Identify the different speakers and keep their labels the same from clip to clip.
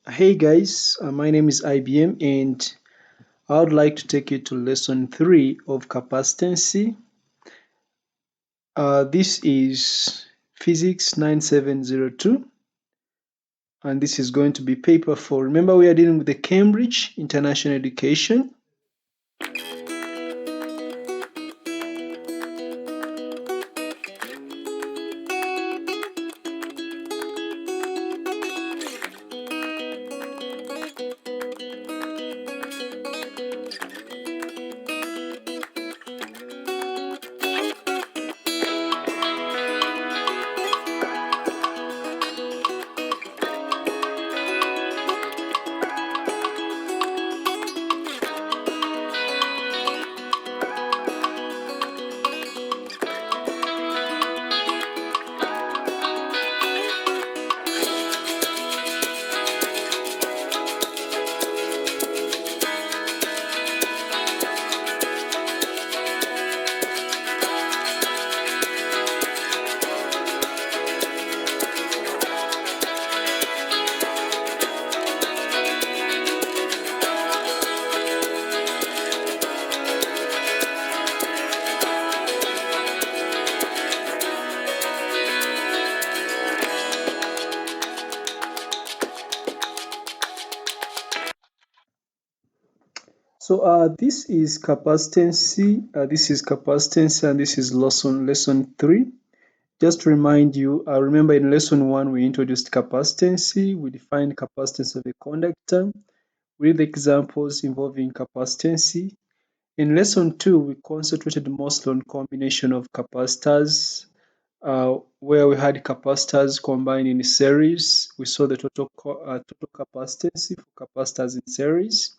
Speaker 1: Hey guys, my name is IBM and I would like to take you to lesson 3 of capacitance. This is physics 9702 and this is going to be paper 4. Remember we are dealing with the Cambridge International Education. So this is capacitance, and this is lesson 3. Just to remind you, remember in lesson 1 we introduced capacitance, we defined capacitance of a conductor with examples involving capacitance. In lesson 2 we concentrated mostly on combination of capacitors, where we had capacitors combined in series. We saw the total capacitance for capacitors in series.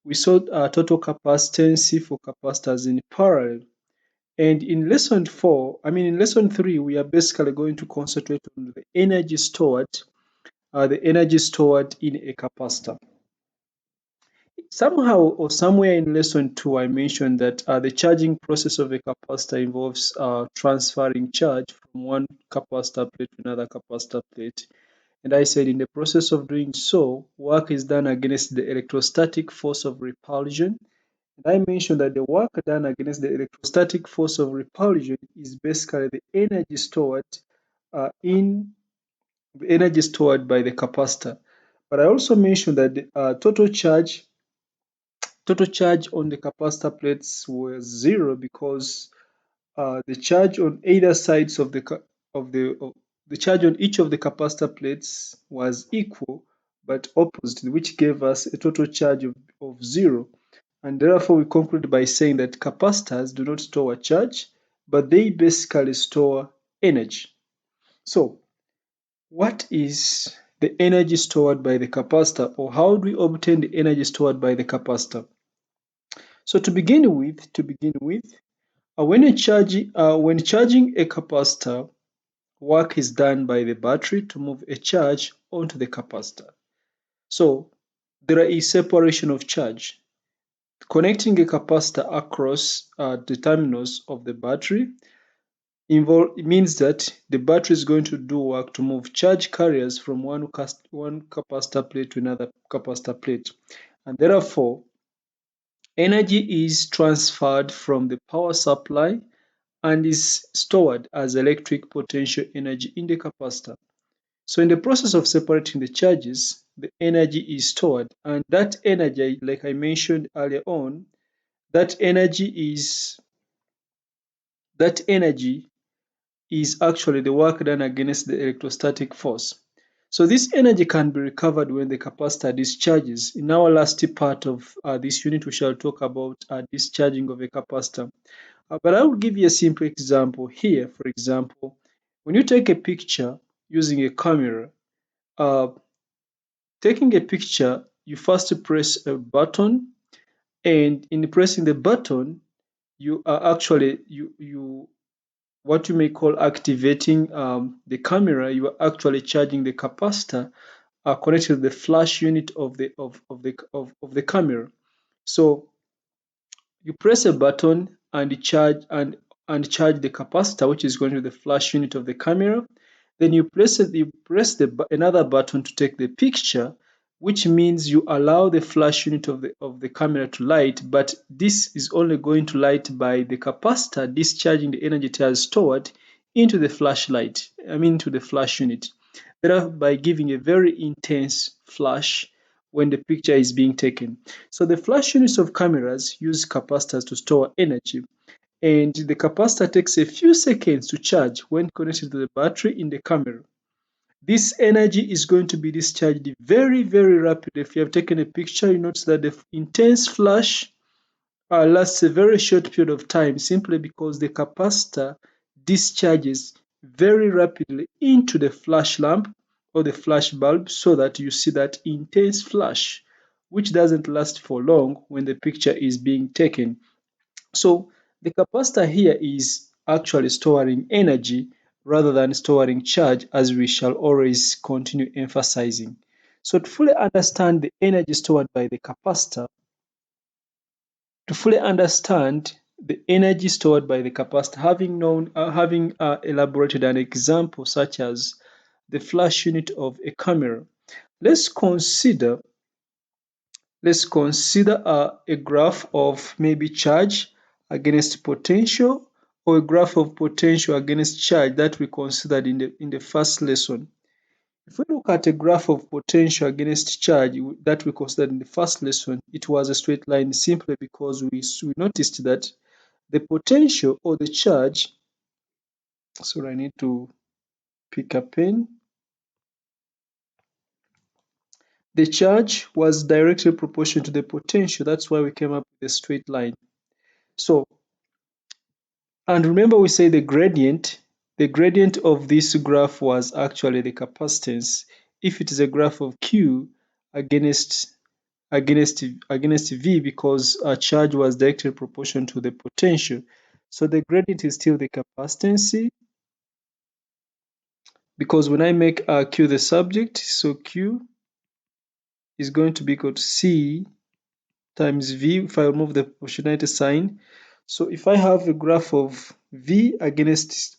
Speaker 1: We saw total capacitance for capacitors in parallel. And in lesson 3, we are basically going to concentrate on the energy stored in a capacitor. Somehow or somewhere in lesson 2, I mentioned that the charging process of a capacitor involves transferring charge from one capacitor plate to another capacitor plate. And I said in the process of doing so, work is done against the electrostatic force of repulsion. And I mentioned that the work done against the electrostatic force of repulsion is basically in the energy stored by the capacitor. But I also mentioned that the total charge on the capacitor plates was zero because the charge on either sides of the charge on each of the capacitor plates was equal but opposite, which gave us a total charge of zero. And therefore, we conclude by saying that capacitors do not store charge, but they basically store energy. So, what is the energy stored by the capacitor, or how do we obtain the energy stored by the capacitor? So, when charging a capacitor, work is done by the battery to move a charge onto the capacitor. So, there is separation of charge. Connecting a capacitor across the terminals of the battery means that the battery is going to do work to move charge carriers from one capacitor plate to another capacitor plate. And therefore, energy is transferred from the power supply and is stored as electric potential energy in the capacitor. So in the process of separating the charges, the energy is stored, and that energy, like I mentioned earlier on, that energy is that energy is actually the work done against the electrostatic force. So this energy can be recovered when the capacitor discharges. In our last part of this unit, we shall talk about discharging of a capacitor. But I will give you a simple example here. For example, when you take a picture using a camera, uh, taking a picture, you first press a button, and in pressing the button, you are actually you what you may call activating the camera. You are actually charging the capacitor connected to the flash unit of the camera. So you press a button and charge the capacitor, which is going to the flash unit of the camera. Then you press another button to take the picture. which means you allow the flash unit of the camera to light, but this is only going to light by the capacitor discharging the energy it has stored into the flashlight, into the flash unit, thereby giving a very intense flash when the picture is being taken. So the flash units of cameras use capacitors to store energy, and the capacitor takes a few seconds to charge when connected to the battery in the camera. This energy is going to be discharged very, very rapidly. If you have taken a picture, you notice that the intense flash lasts a very short period of time simply because the capacitor discharges very rapidly into the flash lamp or the flash bulb, so that you see that intense flash, which doesn't last for long when the picture is being taken. So the capacitor here is actually storing energy rather than storing charge, as we shall always continue emphasizing. So to fully understand the energy stored by the capacitor, having elaborated an example such as the flash unit of a camera, let's consider a graph of maybe charge against potential, or a graph of potential against charge that we considered in the first lesson. If we look at a graph of potential against charge that we considered in the first lesson, it was a straight line simply because we noticed that the potential or the charge, sorry, I need to pick a pen. The charge was directly proportional to the potential. That's why we came up with a straight line. So, and remember we say the gradient of this graph was actually the capacitance. If it is a graph of Q against against V, because a charge was directly proportional to the potential. So the gradient is still the capacitance, because when I make Q the subject, so Q is going to be equal to C times V if I remove the proportionality sign. So if I have a graph of V against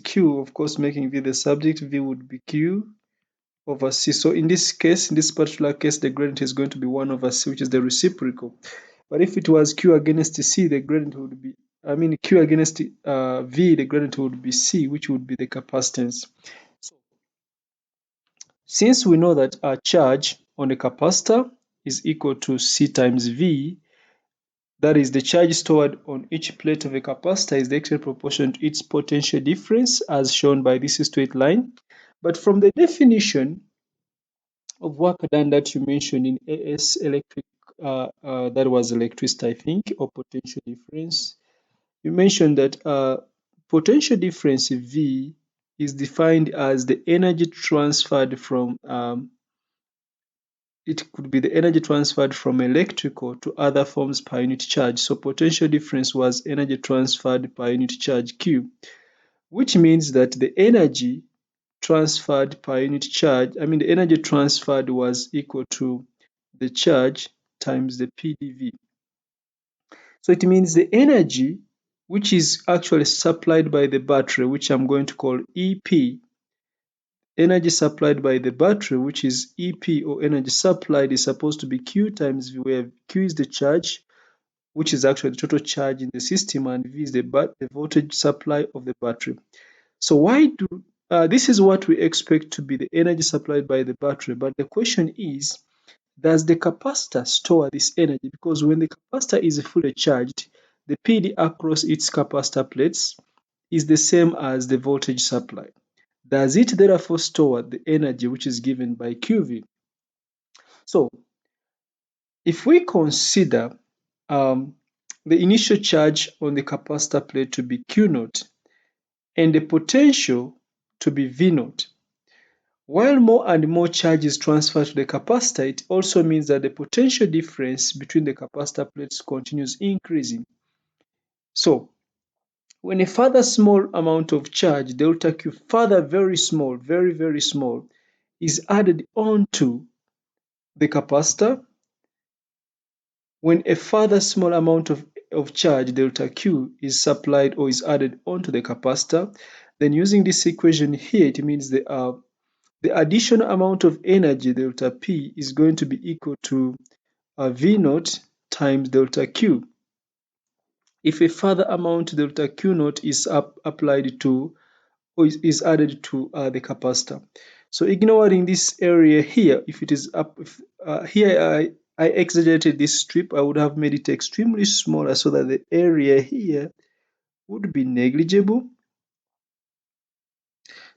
Speaker 1: Q, of course making V the subject, V would be Q over C. So in this case, in this particular case, the gradient is going to be 1 over C, which is the reciprocal. But if it was Q against C, the gradient would be, Q against V, the gradient would be C, which would be the capacitance. So since we know that our charge on a capacitor is equal to C times V, that is, the charge stored on each plate of a capacitor is directly proportional to its potential difference, as shown by this straight line. But from the definition of work done that you mentioned in AS electric, that was electricity, I think, or potential difference, you mentioned that potential difference V is defined as the energy transferred from it could be the energy transferred from electrical to other forms per unit charge. So potential difference was energy transferred per unit charge Q, which means that the energy transferred per unit charge, the energy transferred was equal to the charge times the PDV. So it means the energy which is actually supplied by the battery, which I'm going to call EP, energy supplied by the battery, which is EP, or energy supplied, is supposed to be Q times V, where Q is the charge, which is actually the total charge in the system, and V is the voltage supply of the battery. So this is what we expect to be the energy supplied by the battery, but the question is, does the capacitor store this energy? Because when the capacitor is fully charged, the PD across its capacitor plates is the same as the voltage supply. Does it therefore store the energy which is given by QV? So if we consider the initial charge on the capacitor plate to be Q naught and the potential to be V naught, while more and more charge is transferred to the capacitor, it also means that the potential difference between the capacitor plates continues increasing. So when a further small amount of charge, delta Q, further very small, very, very small, is added onto the capacitor, when a further small amount of charge, delta Q, is supplied or is added onto the capacitor, then using this equation here, it means the additional amount of energy, delta P, is going to be equal to V naught times delta Q. If a further amount, delta Q naught, is applied to, or is added to the capacitor. So ignoring this area here, if it is up, here I exaggerated this strip, I would have made it extremely smaller so that the area here would be negligible.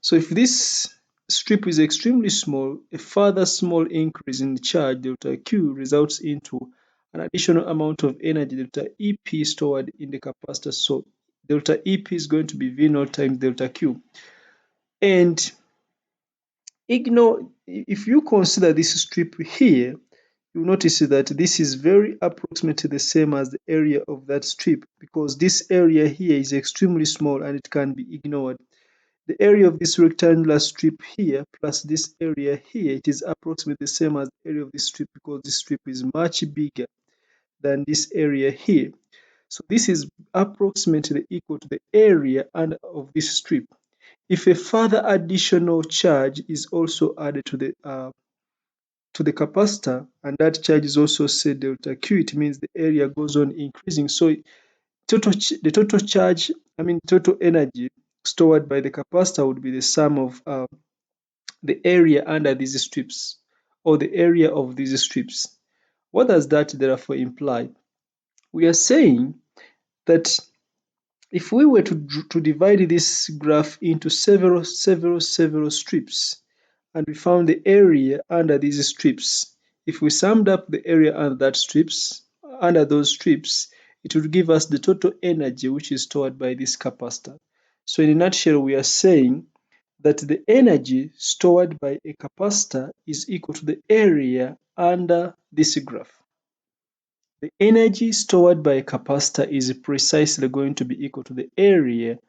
Speaker 1: So if this strip is extremely small, a further small increase in charge, delta Q, results into an additional amount of energy, delta EP, stored in the capacitor. So delta EP is going to be V naught times delta Q. And if you consider this strip here, you notice that this is very approximately the same as the area of that strip, because this area here is extremely small and it can be ignored. The area of this rectangular strip here plus this area here, it is approximately the same as the area of this strip, because this strip is much bigger than this area here. So this is approximately equal to the area of this strip. If a further additional charge is also added to the capacitor, and that charge is also said delta Q, it means the area goes on increasing. So the total charge, total energy stored by the capacitor would be the sum of the area under these strips, or the area of these strips. What does that therefore imply? We are saying that if we were to divide this graph into several strips, and we found the area under these strips, if we summed up the area under those strips, it would give us the total energy which is stored by this capacitor. So in a nutshell, we are saying that the energy stored by a capacitor is equal to the area under this graph. The energy stored by a capacitor is precisely going to be equal to the area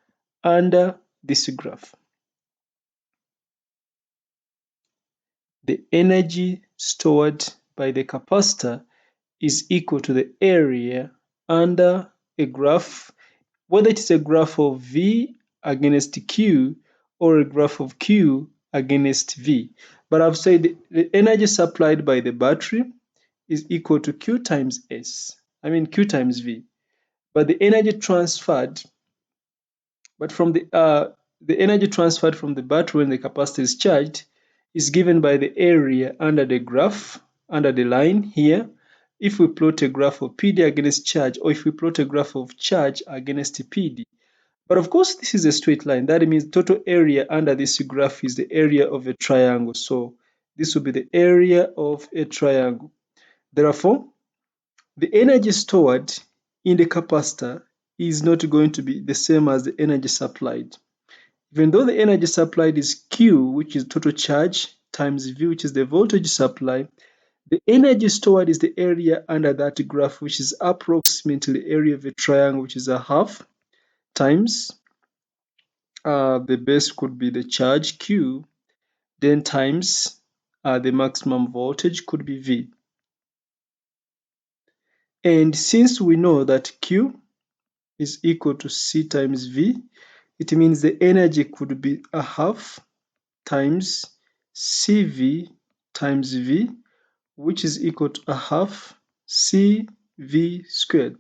Speaker 1: under this graph. The energy stored by the capacitor is equal to the area under a graph, whether it is a graph of V against Q or a graph of Q against V. But I've said the energy supplied by the battery is equal to Q times Q times V. But the energy transferred, the energy transferred from the battery when the capacitor is charged is given by the area under the graph, under the line here. If we plot a graph of PD against charge, or if we plot a graph of charge against PD. But of course, this is a straight line. That means total area under this graph is the area of a triangle. So this will be the area of a triangle. Therefore, the energy stored in the capacitor is not going to be the same as the energy supplied. Even though the energy supplied is Q, which is total charge, times V, which is the voltage supply, the energy stored is the area under that graph, which is approximately the area of a triangle, which is a half, times the base could be the charge Q, then times the maximum voltage could be V. And since we know that Q is equal to C times V, it means the energy could be a half times CV times V, which is equal to a half CV squared.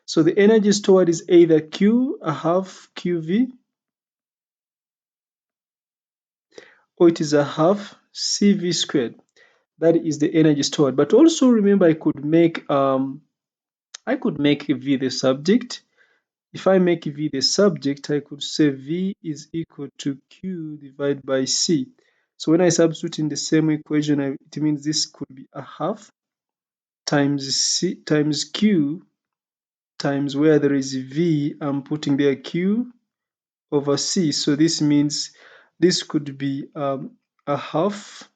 Speaker 1: So the energy stored is either Q, a half QV, or it is a half CV squared. That is the energy stored. But also remember, I could make V the subject. If I make V the subject, I could say V is equal to Q divided by C. So when I substitute in the same equation, it means this could be a half times C times Q times, where there is V, I'm putting there Q over C. So this means this could be a half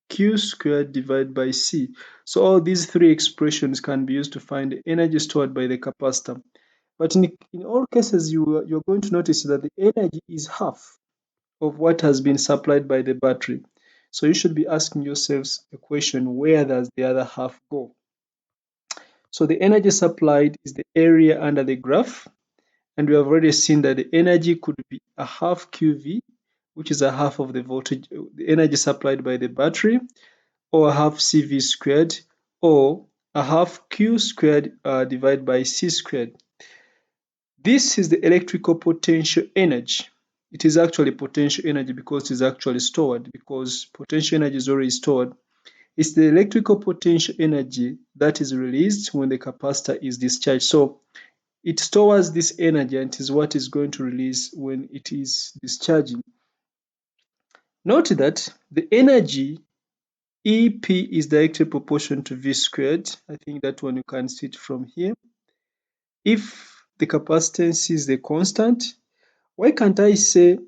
Speaker 1: Q squared divided by C. So all these three expressions can be used to find the energy stored by the capacitor. But in all cases, you're going to notice that the energy is half of what has been supplied by the battery. So you should be asking yourselves a question, where does the other half go? So the energy supplied is the area under the graph, and we have already seen that the energy could be a half QV, which is a half of the voltage, the energy supplied by the battery, or a half CV squared, or a half Q squared divided by C squared. This is the electrical potential energy. It is actually potential energy because it is actually stored, because potential energy is already stored. It's the electrical potential energy that is released when the capacitor is discharged. So it stores this energy and it is what is going to release when it is discharging. Note that the energy EP is directly proportional to V squared. I think that one you can see it from here. If the capacitance is the constant, why can't I say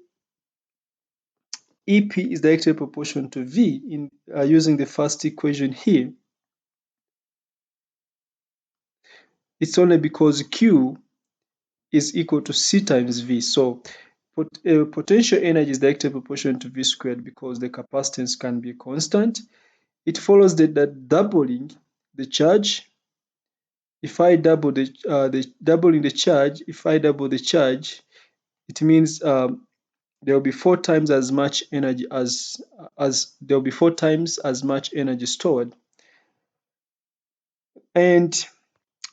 Speaker 1: EP is directly proportional to V in using the first equation here? It's only because Q is equal to C times V. So potential energy is directly proportional to V squared because the capacitance can be constant. It follows that doubling the charge, if I double doubling the charge, if I double the charge, it means there will be 4 times as much energy there will be 4 times as much energy stored. And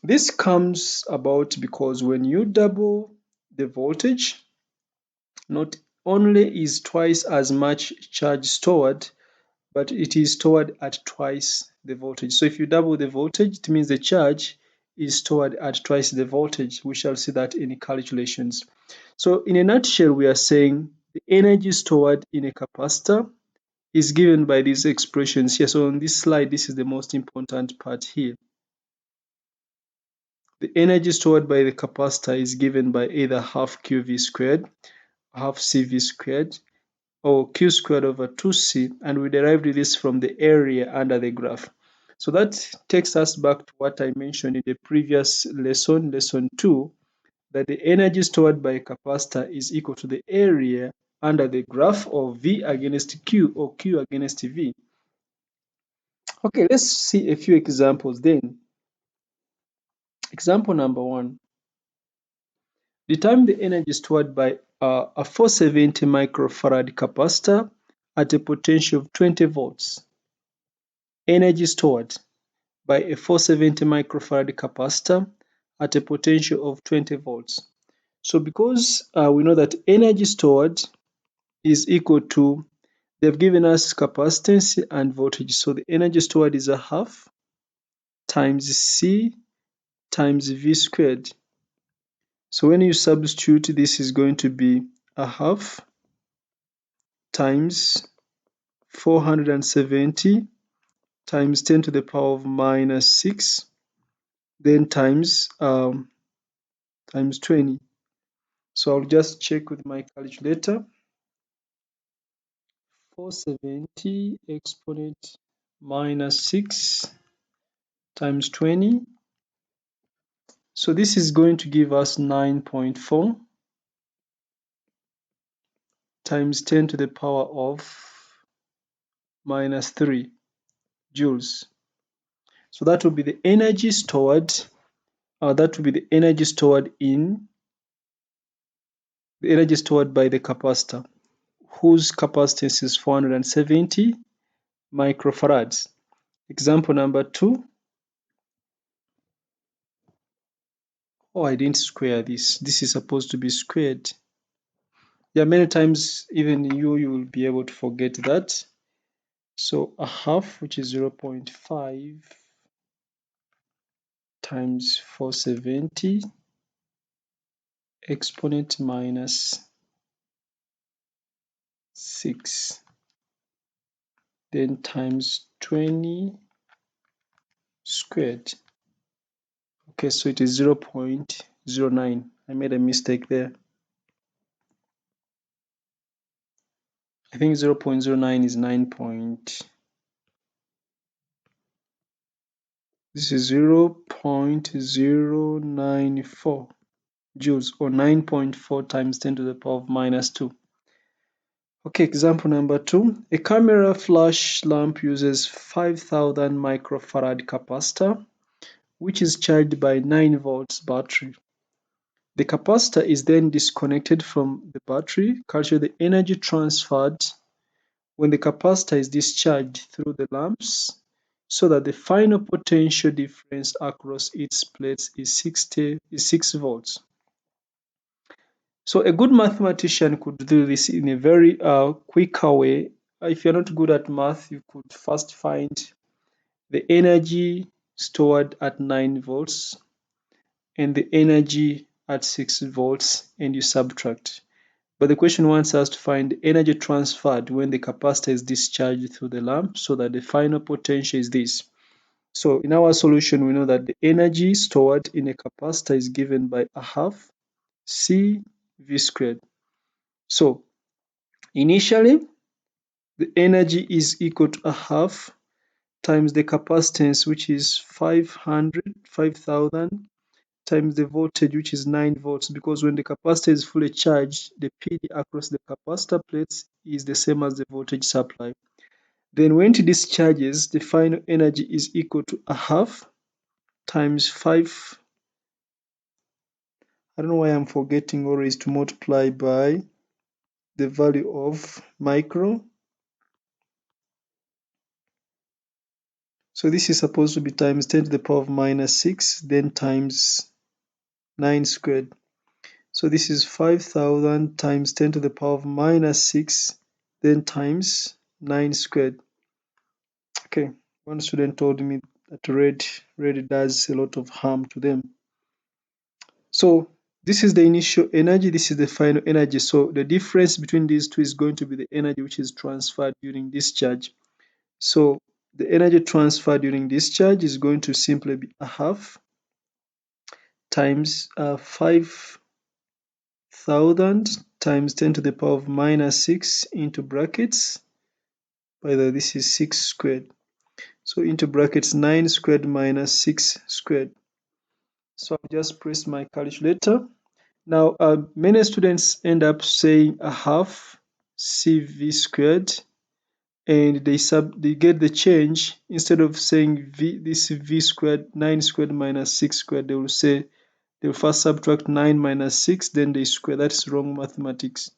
Speaker 1: this comes about because when you double the voltage, not only is twice as much charge stored, but it is stored at twice the voltage. So if you double the voltage, it means the charge is stored at twice the voltage. We shall see that in calculations. So in a nutshell, we are saying the energy stored in a capacitor is given by these expressions here. So on this slide, this is the most important part here. The energy stored by the capacitor is given by either half QV squared, half CV squared, or Q squared over 2C, and we derived this from the area under the graph. So that takes us back to what I mentioned in the previous lesson, lesson 2, that the energy stored by a capacitor is equal to the area under the graph of V against Q or Q against V. Okay, let's see a few examples then. Example number 1. Determine the energy stored by a 470 microfarad capacitor at a potential of 20 volts. Energy stored by a 470 microfarad capacitor at a potential of 20 volts. So because we know that energy stored is equal to, they've given us capacitance and voltage. So the energy stored is a half times C times V squared. So when you substitute, this is going to be a half times 470 times 10 to the power of minus 6, then times 20. So I'll just check with my calculator. 470 exponent minus 6 times 20. So this is going to give us 9.4 times 10 to the power of minus 3 joules. So that will be the energy stored, that will be the energy stored by the capacitor, whose capacitance is 470 microfarads. Example number 2. Oh, I didn't square this. This is supposed to be squared. Yeah, many times even you will be able to forget that. So a half, which is 0.5 times 470 exponent minus 6, then times 20 squared. Okay, so it is 0.09. I made a mistake there. I think 0.09 is 9 point. This is 0.094 joules, or 9.4 times 10 to the power of minus 2. Okay, example number 2. A camera flash lamp uses 5000 microfarad capacitor, which is charged by 9 volts battery. The capacitor is then disconnected from the battery, capture the energy transferred when the capacitor is discharged through the lamps, so that the final potential difference across its plates is 6 volts. So a good mathematician could do this in a very quicker way. If you're not good at math, you could first find the energy stored at 9 volts and the energy at 6 volts, and you subtract. But the question wants us to find the energy transferred when the capacitor is discharged through the lamp, so that the final potential is this. So in our solution, we know that the energy stored in a capacitor is given by a half C V squared. So initially, the energy is equal to a half times the capacitance, which is 5,000, times the voltage, which is 9 volts, because when the capacitor is fully charged, the PD across the capacitor plates is the same as the voltage supply. Then when it discharges, the final energy is equal to a half times 5. I don't know why I'm forgetting always to multiply by the value of micro. So this is supposed to be times 10 to the power of minus 6, then times 9 squared. So this is 5,000 times 10 to the power of minus 6, then times 9 squared. Okay, one student told me that red does a lot of harm to them. So this is the initial energy, this is the final energy. So the difference between these two is going to be the energy which is transferred during discharge. So the energy transferred during discharge is going to simply be a half times 5,000 times 10 to the power of minus 6 into brackets. By the way, this is 6 squared. So into brackets 9 squared minus 6 squared. So I'll just press my calculator. Now, many students end up saying a half CV squared, and they get the change. Instead of saying this V squared, 9 squared minus 6 squared, they will say they will first subtract 9 minus 6, then they square. That's wrong mathematics.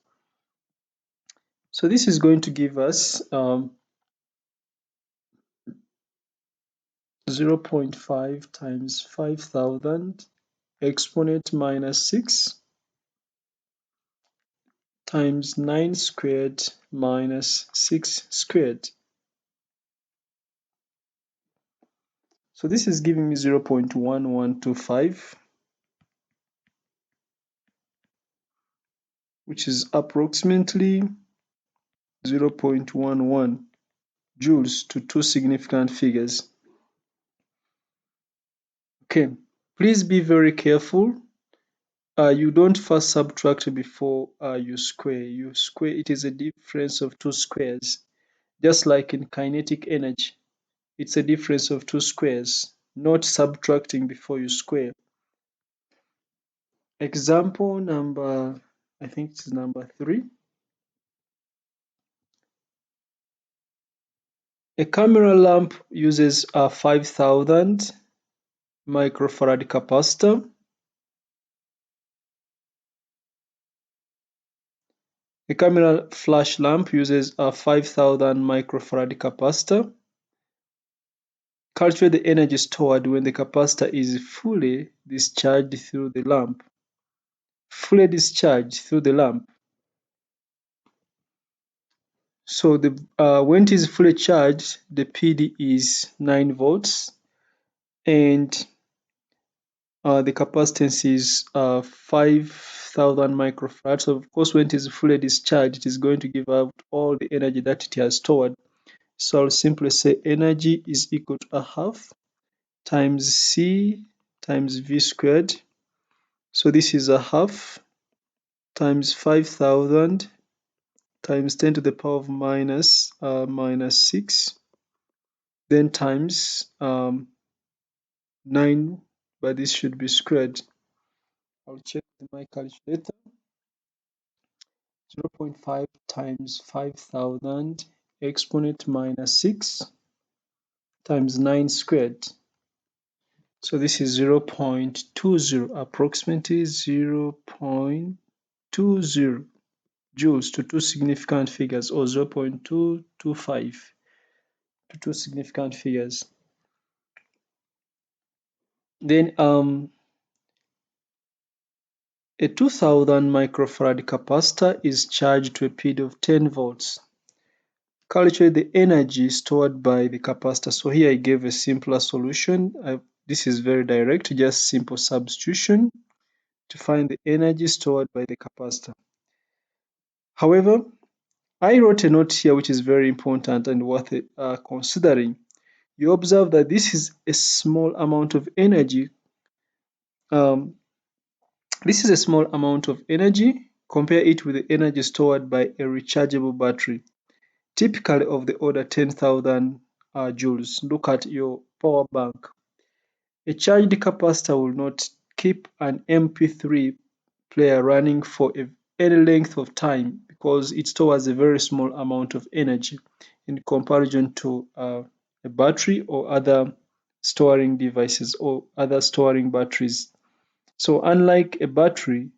Speaker 1: So this is going to give us 0.5 times 5,000 exponent minus 6 times 9 squared minus 6 squared. So this is giving me 0.1125, which is approximately 0.11 joules to two significant figures. Okay, please be very careful. You don't first subtract before you square. You square, it is a difference of two squares. Just like in kinetic energy, it's a difference of two squares, not subtracting before you square. Example number, I think it's number 3. A camera lamp uses a 5,000 microfarad capacitor. A camera flash lamp uses a 5,000 microfarad capacitor. Calculate the energy stored when the capacitor is fully discharged through the lamp. Fully discharged through the lamp. So when it is fully charged, the PD is 9 volts, and the capacitance is 5,000 microfarads. So of course, when it is fully discharged, it is going to give out all the energy that it has stored. So I'll simply say energy is equal to a half times C times V squared. So this is a half times 5,000 times 10 to the power of minus 6, then times 9, but this should be squared. I'll check with my calculator. 0.5 times 5,000 exponent minus 6 times 9 squared. So this is 0.20, approximately 0.20 joules to two significant figures, or 0.225 to two significant figures. Then a 2000 microfarad capacitor is charged to a PD of 10 volts. Calculate the energy stored by the capacitor. So here I gave a simpler solution. This is very direct, just simple substitution to find the energy stored by the capacitor. However, I wrote a note here which is very important and worth considering. You observe that this is a small amount of energy. Um, this is a small amount of energy. Compare it with the energy stored by a rechargeable battery, typically of the order 10,000 joules. Look at your power bank. A charged capacitor will not keep an MP3 player running for any length of time because it stores a very small amount of energy in comparison to a battery or other storing devices or other storing batteries. So unlike a battery,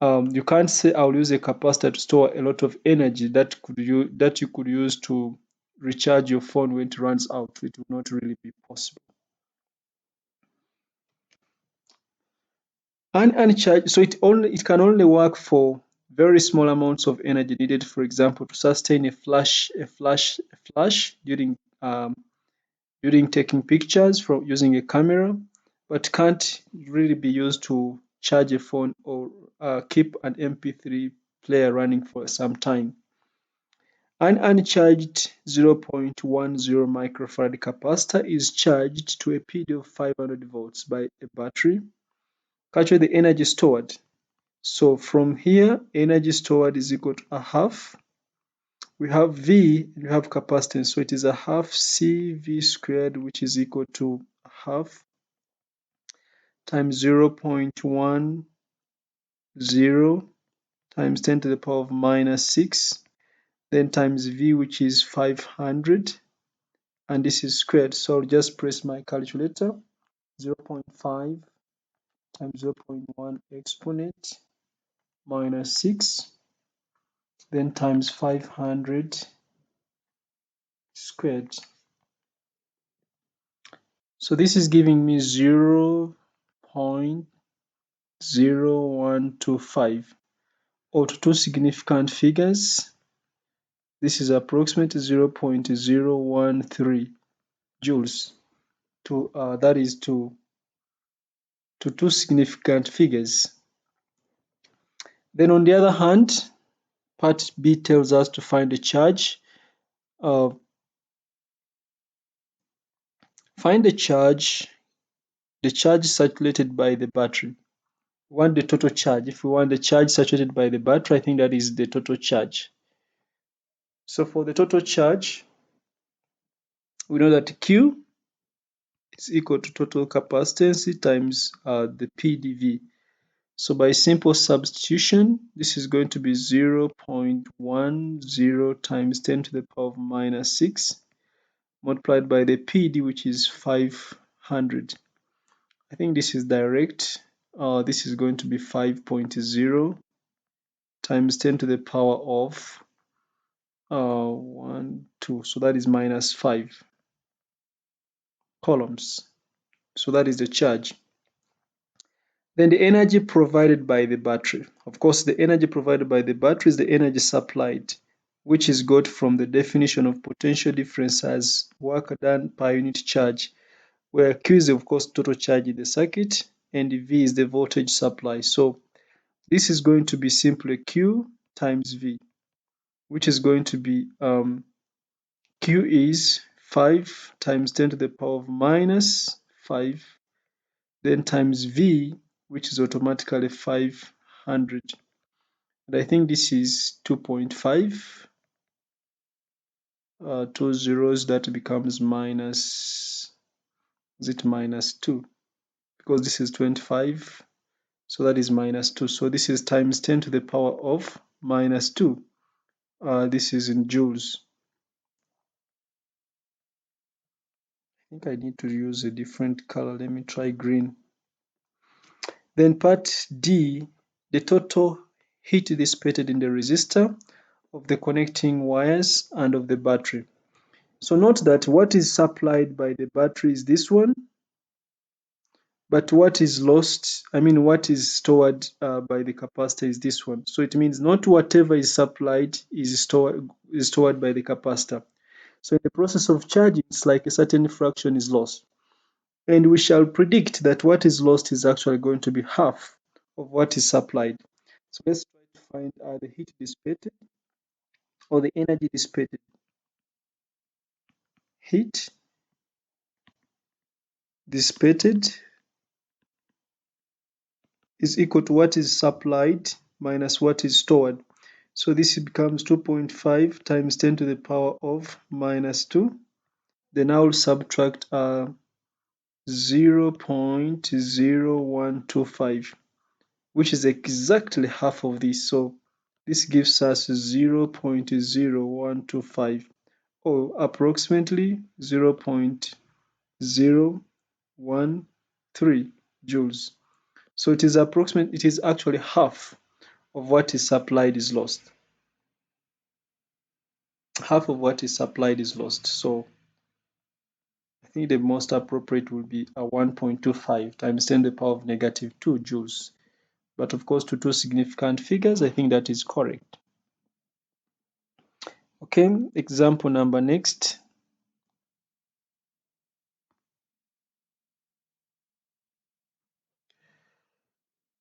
Speaker 1: you can't say I'll use a capacitor to store a lot of energy that you could use to recharge your phone when it runs out. It will not really be possible. And uncharged, so it can only work for very small amounts of energy needed, for example, to sustain a flash during taking pictures from using a camera, but can't really be used to charge a phone or keep an MP3 player running for some time. An uncharged 0.10 microfarad capacitor is charged to a PD of 500 volts by a battery. Calculate the energy stored. So from here, energy stored is equal to a half. We have V and we have capacitance. So it is a half CV squared, which is equal to a half times 0.10 times 10 to the power of minus 6, then times V, which is 500, and this is squared. So I'll just press my calculator. 0.5 times 0.1 exponent minus 6, then times 500 squared. So this is giving me 0.0125, or to two significant figures. This is approximately 0.013 joules. That is to two significant figures. Then on the other hand, part B tells us to find the charge. Find the charge circulated by the battery. We want the total charge. If we want the charge saturated by the battery, I think that is the total charge. So for the total charge, we know that Q is equal to total capacitance times the PdV. So by simple substitution, this is going to be 0.10 times 10 to the power of minus 6 multiplied by the PD, which is 500. I think this is direct. This is going to be 5.0 times 10 to the power of 1, 2. So that is minus 5 coulombs. So that is the charge. Then the energy provided by the battery. Of course, the energy provided by the battery is the energy supplied, which is got from the definition of potential difference as work done per unit charge, where Q is, of course, total charge in the circuit, and V is the voltage supply. So this is going to be simply Q times V, which is going to be Q is 5 times 10 to the power of minus 5, then times V, which is automatically 500. And I think this is 2.5, two zeros, that becomes minus, is it minus 2? Because this is 25, so that is minus 2. So this is times 10 to the power of minus 2. This is in joules. think I need to use a different color. Let me try green. Then part D, the total heat dissipated in the resistor of the connecting wires and of the battery. So note that what is supplied by the battery is this one, but what is lost, what is stored by the capacitor is this one. So it means not whatever is supplied is stored by the capacitor. So in the process of charging, it's like a certain fraction is lost. And we shall predict that what is lost is actually going to be half of what is supplied. So let's try to find the heat dissipated or the energy dissipated. Heat dissipated is equal to what is supplied minus what is stored. So this becomes 2.5 times 10 to the power of minus 2. Then I will subtract 0.0125, which is exactly half of this. So this gives us 0.0125, or approximately 0.013 joules. So it is actually half of what is supplied is lost. Half of what is supplied is lost. So I think the most appropriate would be a 1.25 times 10 to the power of negative 2 joules. But of course, to two significant figures, I think that is correct. Okay, example number next.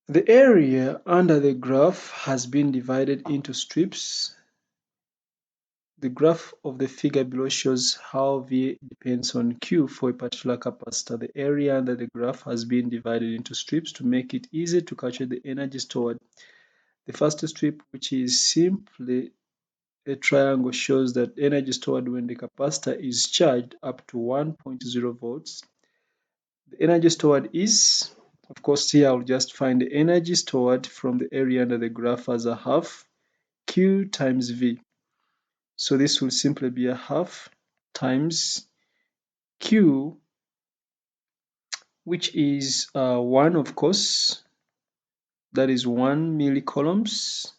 Speaker 1: The area under the graph has been divided into strips. The graph of the figure below shows how V depends on Q for a particular capacitor. The area under the graph has been divided into strips to make it easy to calculate the energy stored. The first strip, which is simply a triangle, shows that energy stored when the capacitor is charged up to 1.0 volts. The energy stored is, of course, here I'll just find the energy stored from the area under the graph as a half Q times V. So this will simply be a half times Q, which is 1, of course, that is 1 millicoulombs,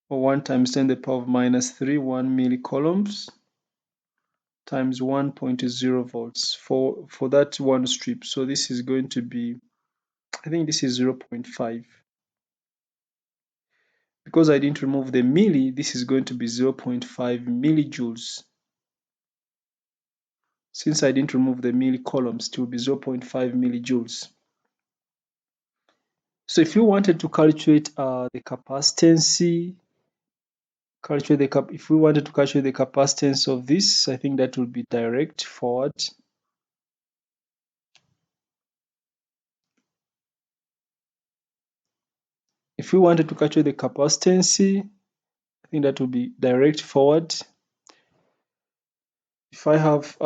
Speaker 1: or 1 times 10 to the power of minus 3, 1 millicoulombs, times 1.0 volts for that one strip. So this is going to be, I think this is 0.5. Because I didn't remove the milli, this is going to be 0.5 millijoules. Since I didn't remove the millicoulombs, it will be 0.5 millijoules. So if you wanted to calculate the capacitance, if we wanted to calculate the capacitance of this, I think that would be direct forward. If we wanted to calculate the capacitance, I think that would be direct forward. If I have,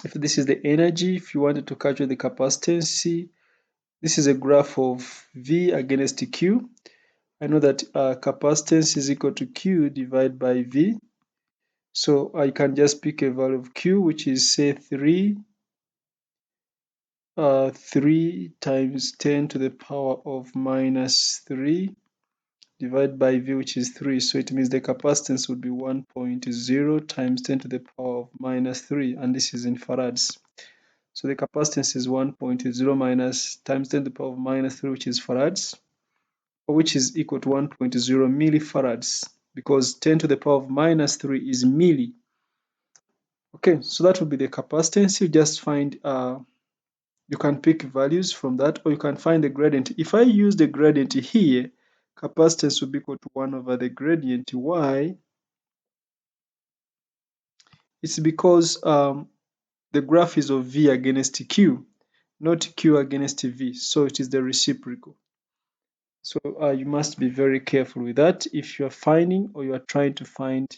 Speaker 1: if this is the energy, if you wanted to calculate the capacitance, this is a graph of V against Q. I know that capacitance is equal to Q divided by V. So I can just pick a value of Q, which is say 3 times 10 to the power of minus 3 divided by V, which is 3. So it means the capacitance would be 1.0 times 10 to the power of minus 3, and this is in farads. So the capacitance is 1.0 minus times 10 to the power of minus 3, which is farads, which is equal to 1.0 millifarads, because 10 to the power of minus 3 is milli. Okay, so that would be the capacitance. You just find, you can pick values from that, or you can find the gradient. If I use the gradient here, capacitance will be equal to 1 over the gradient. Why? It's because the graph is of V against Q, not Q against V, so it is the reciprocal. So you must be very careful with that if you are finding, or you are trying to find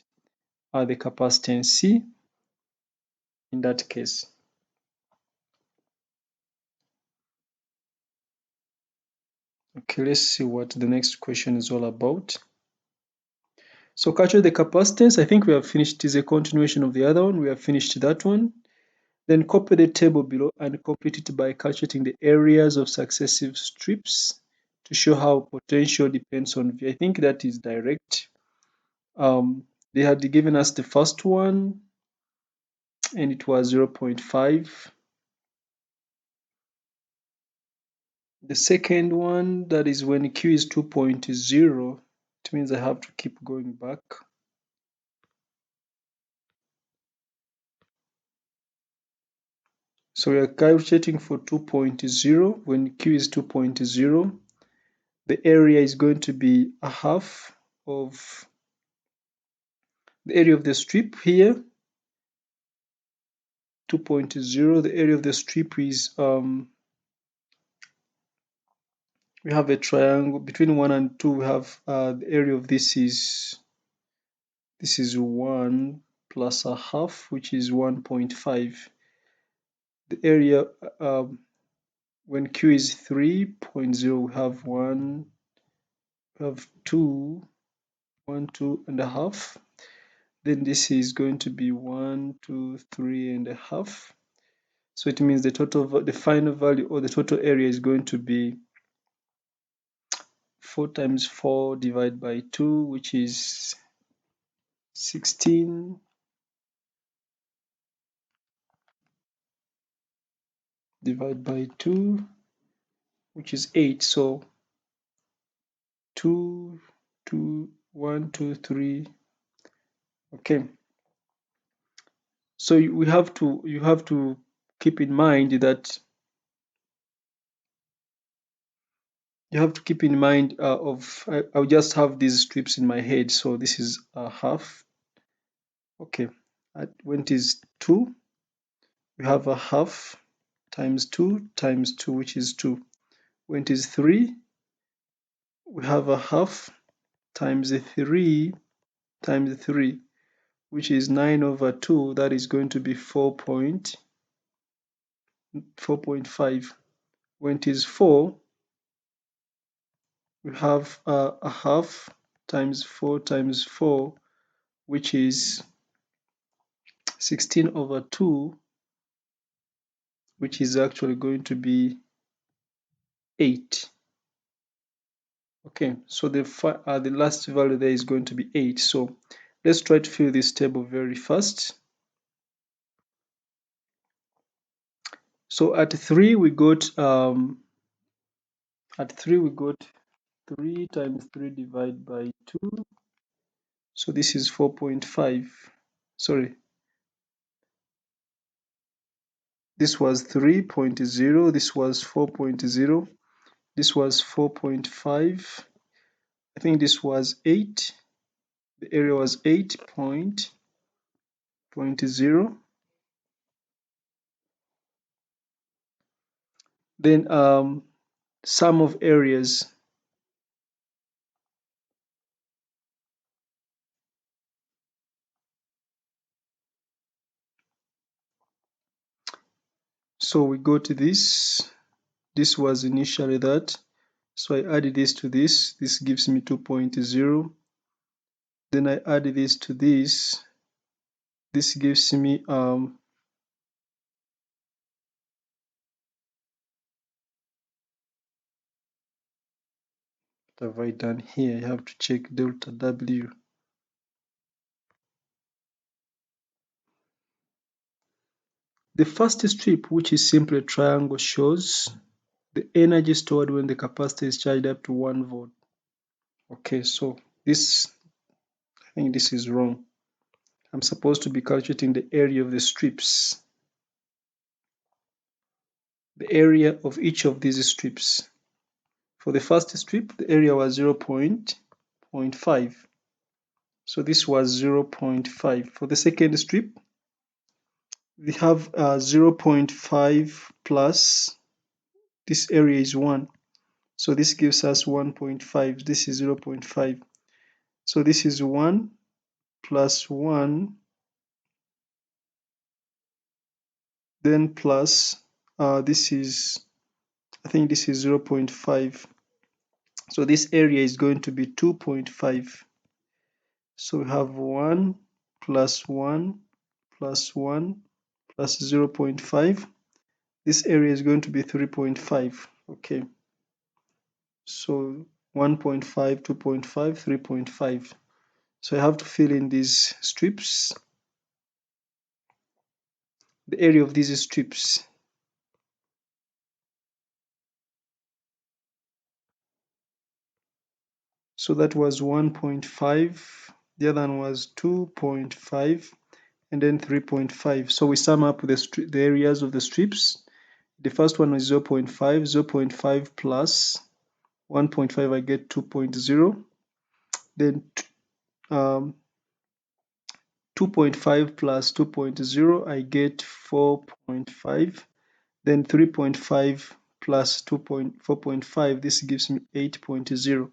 Speaker 1: the capacitance in that case. Okay, let's see what the next question is all about. So calculate the capacitance. I think we have finished. It is a continuation of the other one. We have finished that one. Then copy the table below and complete it by calculating the areas of successive strips to show how potential depends on V. I think that is direct. They had given us the first one and it was 0.5. The second one, that is when Q is 2.0, it means I have to keep going back. So we are calculating for 2.0 when Q is 2.0. The area is going to be a half of the area of the strip here, 2.0. The area of the strip is, we have a triangle between 1 and 2. We have the area of this is 1 plus a half, which is 1.5. The area when Q is 3.0, we have 1, we have 2, 1, 2 and a half. Then this is going to be 1, 2, 3 and a half. So it means the final value or the total area is going to be 4 times 4 divided by 2, which is 16. Divided by 2, which is 8. So 2, 2, 1, 2, 3. Okay. So you have to keep in mind that I'll just have these strips in my head. So this is a half. Okay. When it is 2, we have a half times 2 times 2, which is 2. When it is 3, we have a half times 3 times 3, which is 9 over 2. That is going to be 4.5. When it is 4, we have a half times 4 times 4, which is 16 over 2, which is actually going to be 8. Okay, so the last value there is going to be 8. So let's try to fill this table very fast. So at 3 we got 3 times 3 divided by 2. So this is 4.5. Sorry, this was 3.0, this was 4.0, this was 4.5. I think this was 8. The area was 8.0. Then sum of areas. So we go to this. This was initially that. So I added this to this. This gives me 2.0. Then I added this to this. This gives me what have I done here? I have to check delta W. The first strip, which is simply a triangle, shows the energy stored when the capacitor is charged up to 1 volt. Okay, so I think this is wrong. I'm supposed to be calculating the area of the strips. The area of each of these strips. For the first strip, the area was 0.5. So this was 0.5. For the second strip, we have 0.5 plus this area is 1. So this gives us 1.5. This is 0.5. So this is 1 plus 1, then plus this is, I think this is 0.5. So this area is going to be 2.5. So we have 1 plus 1 plus 1 plus 0.5. This area is going to be 3.5. Okay. So 1.5, 2.5, 3.5. So I have to fill in these strips, the area of these strips. So that was 1.5, the other one was 2.5, and then 3.5. So we sum up the areas of the strips. The first one is 0.5, 0.5 plus 1.5, I get 2.0. Then 2.5 plus 2.0, I get 4.5. Then 3.5 plus 4.5, this gives me 8.0,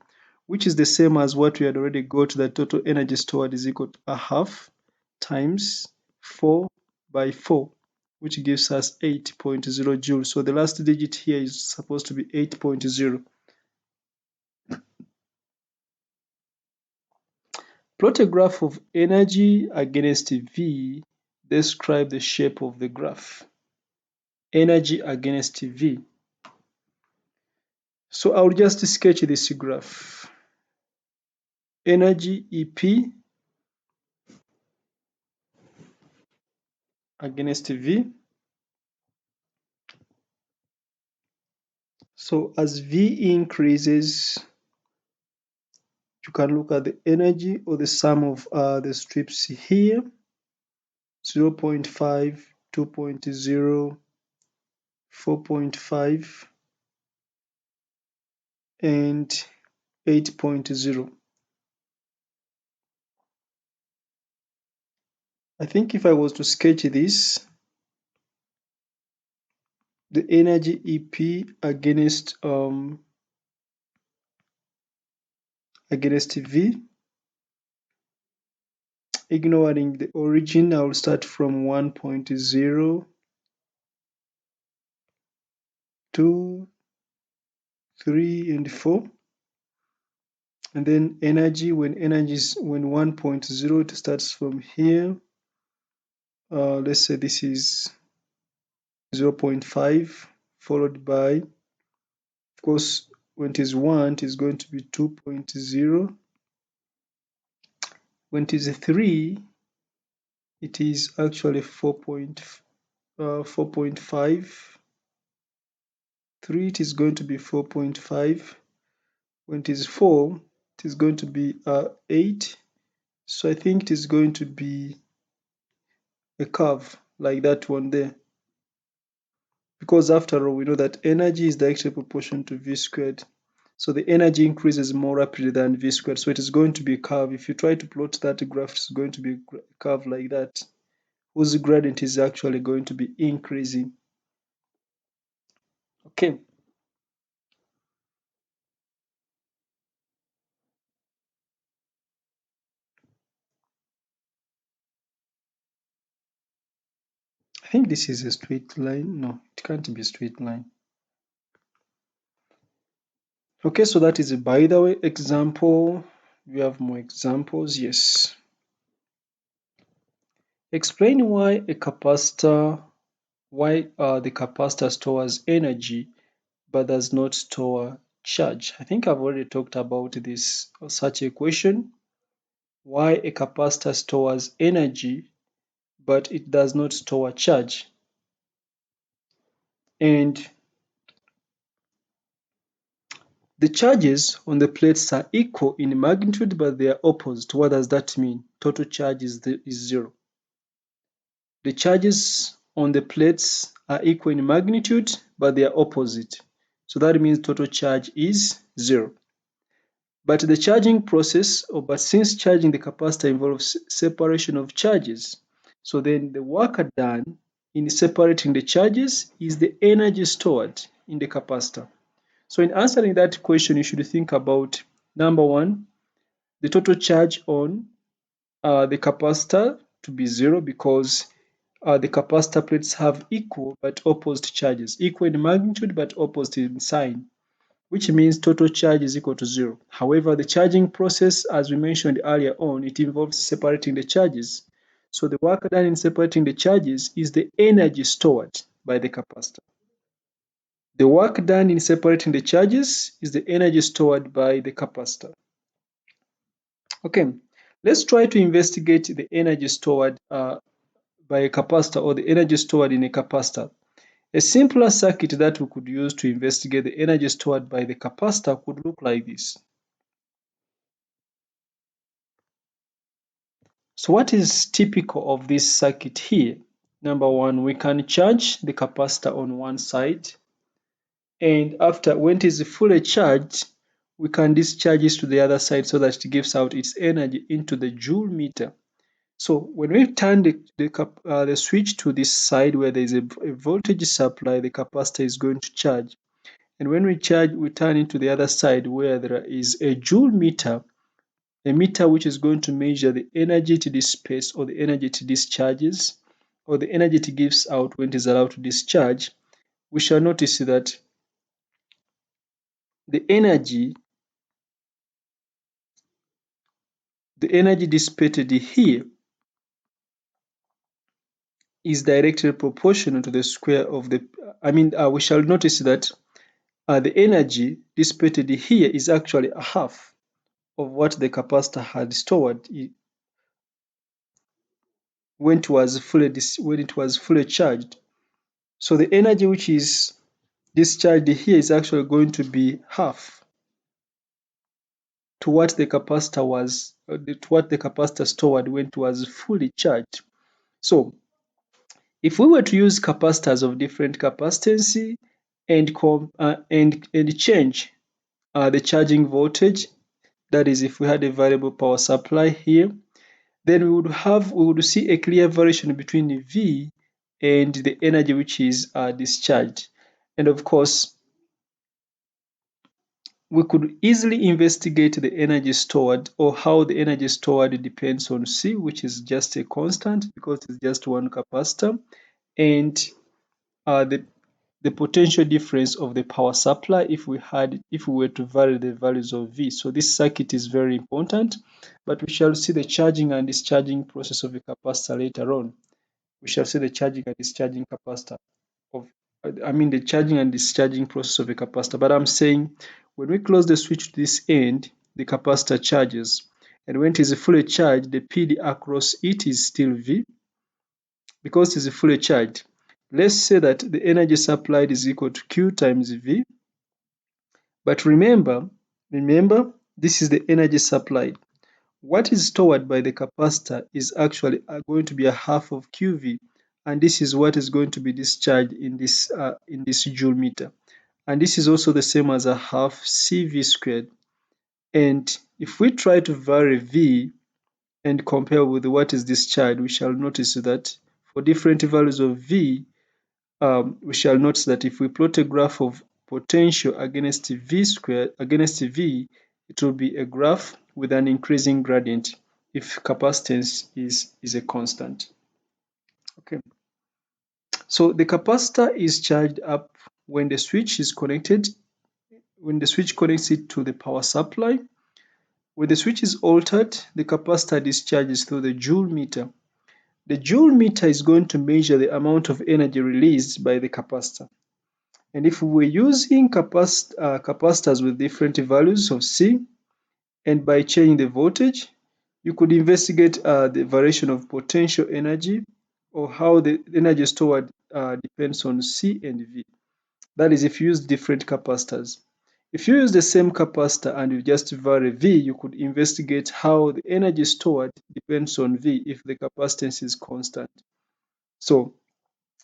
Speaker 1: which is the same as what we had already got. The total energy stored is equal to a half times 4 by 4, which gives us 8.0 joules. So the last digit here is supposed to be 8.0. Plot a graph of energy against V. Describe the shape of the graph. Energy against V. So I'll just sketch this graph. Energy EP against V. So as V increases, you can look at the energy or the sum of the strips here: 0.5, 2.0, 4.5, and 8.0. I think if I was to sketch this, the energy EP against V, ignoring the origin, I will start from 1.0, 2, 3, and 4. And then energy, when 1.0, it starts from here. Let's say this is 0.5, followed by, of course, when it is 1, it is going to be 2.0. When it is 3, it is actually 4.5. 3, it is going to be 4.5. When it is 4, it is going to be 8. So I think it is going to be a curve like that one there. Because after all, we know that energy is directly proportional to V squared. So the energy increases more rapidly than V squared. So it is going to be a curve. If you try to plot that graph, it's going to be a curve like that, whose gradient is actually going to be increasing. Okay. I think this is a straight line. No, it can't be a straight line. Okay, so that is a by the way example. We have more examples. Yes. Explain why the capacitor stores energy but does not store charge. I think I've already talked about this such a question. Why a capacitor stores energy but it does not store charge. And the charges on the plates are equal in magnitude, but they are opposite. What does that mean? Total charge is zero. The charges on the plates are equal in magnitude, but they are opposite. So that means total charge is zero. But the charging process, but since charging the capacitor involves separation of charges, so then the work done in separating the charges is the energy stored in the capacitor. So in answering that question, you should think about number one, the total charge on the capacitor to be zero because the capacitor plates have equal but opposite charges, equal in magnitude but opposite in sign. which means total charge is equal to 0. However, the charging process, as we mentioned earlier on, it involves separating the charges. So the work done in separating the charges is the energy stored by the capacitor. The work done in separating the charges is the energy stored by the capacitor. Okay, let's try to investigate the energy stored by a capacitor, or the energy stored in a capacitor. A simpler circuit that we could use to investigate the energy stored by the capacitor could look like this. So what is typical of this circuit here? Number one, we can charge the capacitor on one side, and after, when it is fully charged, we can discharge it to the other side so that it gives out its energy into the joule meter. So when we turn the switch to this side where there is a voltage supply, the capacitor is going to charge. And when we charge, we turn into the other side where there is a joule meter, a meter which is going to measure the energy it dissipates, or the energy it discharges, or the energy it gives out when it is allowed to discharge. We shall notice that the energy dissipated here is directly proportional to the square of the, we shall notice that the energy dissipated here is actually a half of what the capacitor had stored when it was fully charged. So the energy which is discharged here is actually going to be half to what the capacitor stored when it was fully charged. So if we were to use capacitors of different capacitance and change the charging voltage, that is, if we had a variable power supply here, then we would see a clear variation between V and the energy which is discharged. And of course, we could easily investigate the energy stored, or how the energy stored depends on C, which is just a constant because it's just one capacitor, and the potential difference of the power supply if we were to vary the values of V. So this circuit is very important, but we shall see the charging and discharging process of a capacitor later on. We shall see the charging and discharging capacitor of the charging and discharging process of a capacitor. But I'm saying when we close the switch to this end, the capacitor charges, and when it is fully charged, the PD across it is still V because it is fully charged. Let's say that the energy supplied is equal to Q times V. But remember, this is the energy supplied. What is stored by the capacitor is actually going to be a half of QV, and this is what is going to be discharged in this joule meter. And this is also the same as a half CV squared. And if we try to vary V and compare with what is discharged, we shall notice that for different values of V, we shall notice that if we plot a graph of potential against V squared, against V, it will be a graph with an increasing gradient if capacitance is a constant. Okay. So the capacitor is charged up when the switch is connected, when the switch connects it to the power supply. When the switch is altered, the capacitor discharges through the joule meter. The joule meter is going to measure the amount of energy released by the capacitor. And if we were using capacitors with different values of C, and by changing the voltage, you could investigate the variation of potential energy, or how the energy stored depends on C and V. That is, if you use different capacitors. If you use the same capacitor and you just vary V, you could investigate how the energy stored depends on V if the capacitance is constant. So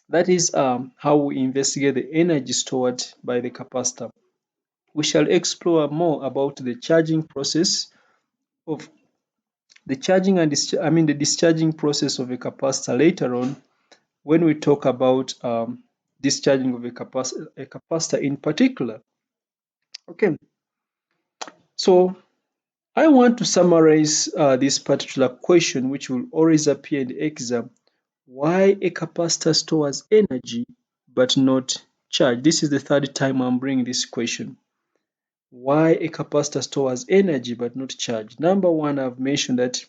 Speaker 1: that is how we investigate the energy stored by the capacitor. We shall explore more about the charging process of the charging and the discharging process of a capacitor later on, when we talk about discharging of a capacitor in particular. Okay, so I want to summarize this particular question, which will always appear in the exam. Why a capacitor stores energy but not charge? This is the third time I'm bringing this question. why a capacitor stores energy but not charge. Number one, I've mentioned that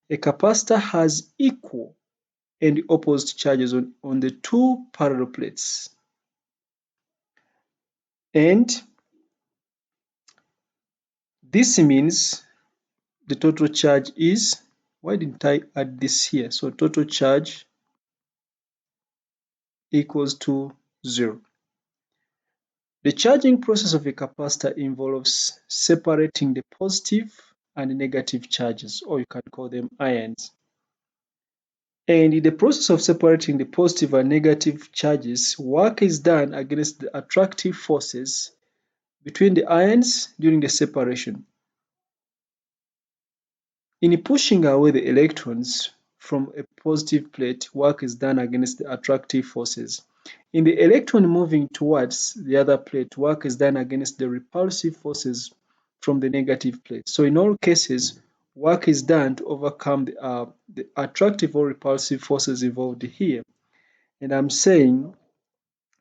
Speaker 1: a capacitor has equal and opposite charges on the two parallel plates. And this means the total charge is, why didn't I add this here? So total charge equals to 0. The charging process of a capacitor involves separating the positive and negative charges, or you can call them ions. And in the process of separating the positive and negative charges, work is done against the attractive forces between the ions during the separation. In pushing away the electrons from a positive plate, work is done against the attractive forces. In the electron moving towards the other plate, work is done against the repulsive forces from the negative plate. So in all cases, work is done to overcome the attractive or repulsive forces involved here. And I'm saying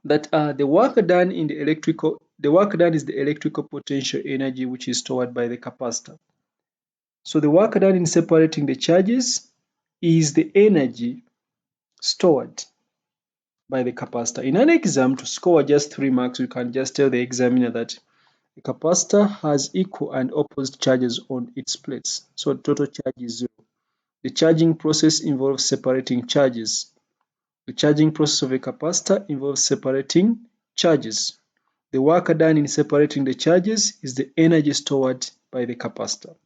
Speaker 1: that the work done is the electrical potential energy which is stored by the capacitor. So the work done in separating the charges is the energy stored by the capacitor. In an exam, to score just 3 marks, you can just tell the examiner that the capacitor has equal and opposite charges on its plates. So total charge is 0. The charging process involves separating charges. The charging process of a capacitor involves separating charges. The work done in separating the charges is the energy stored by the capacitor.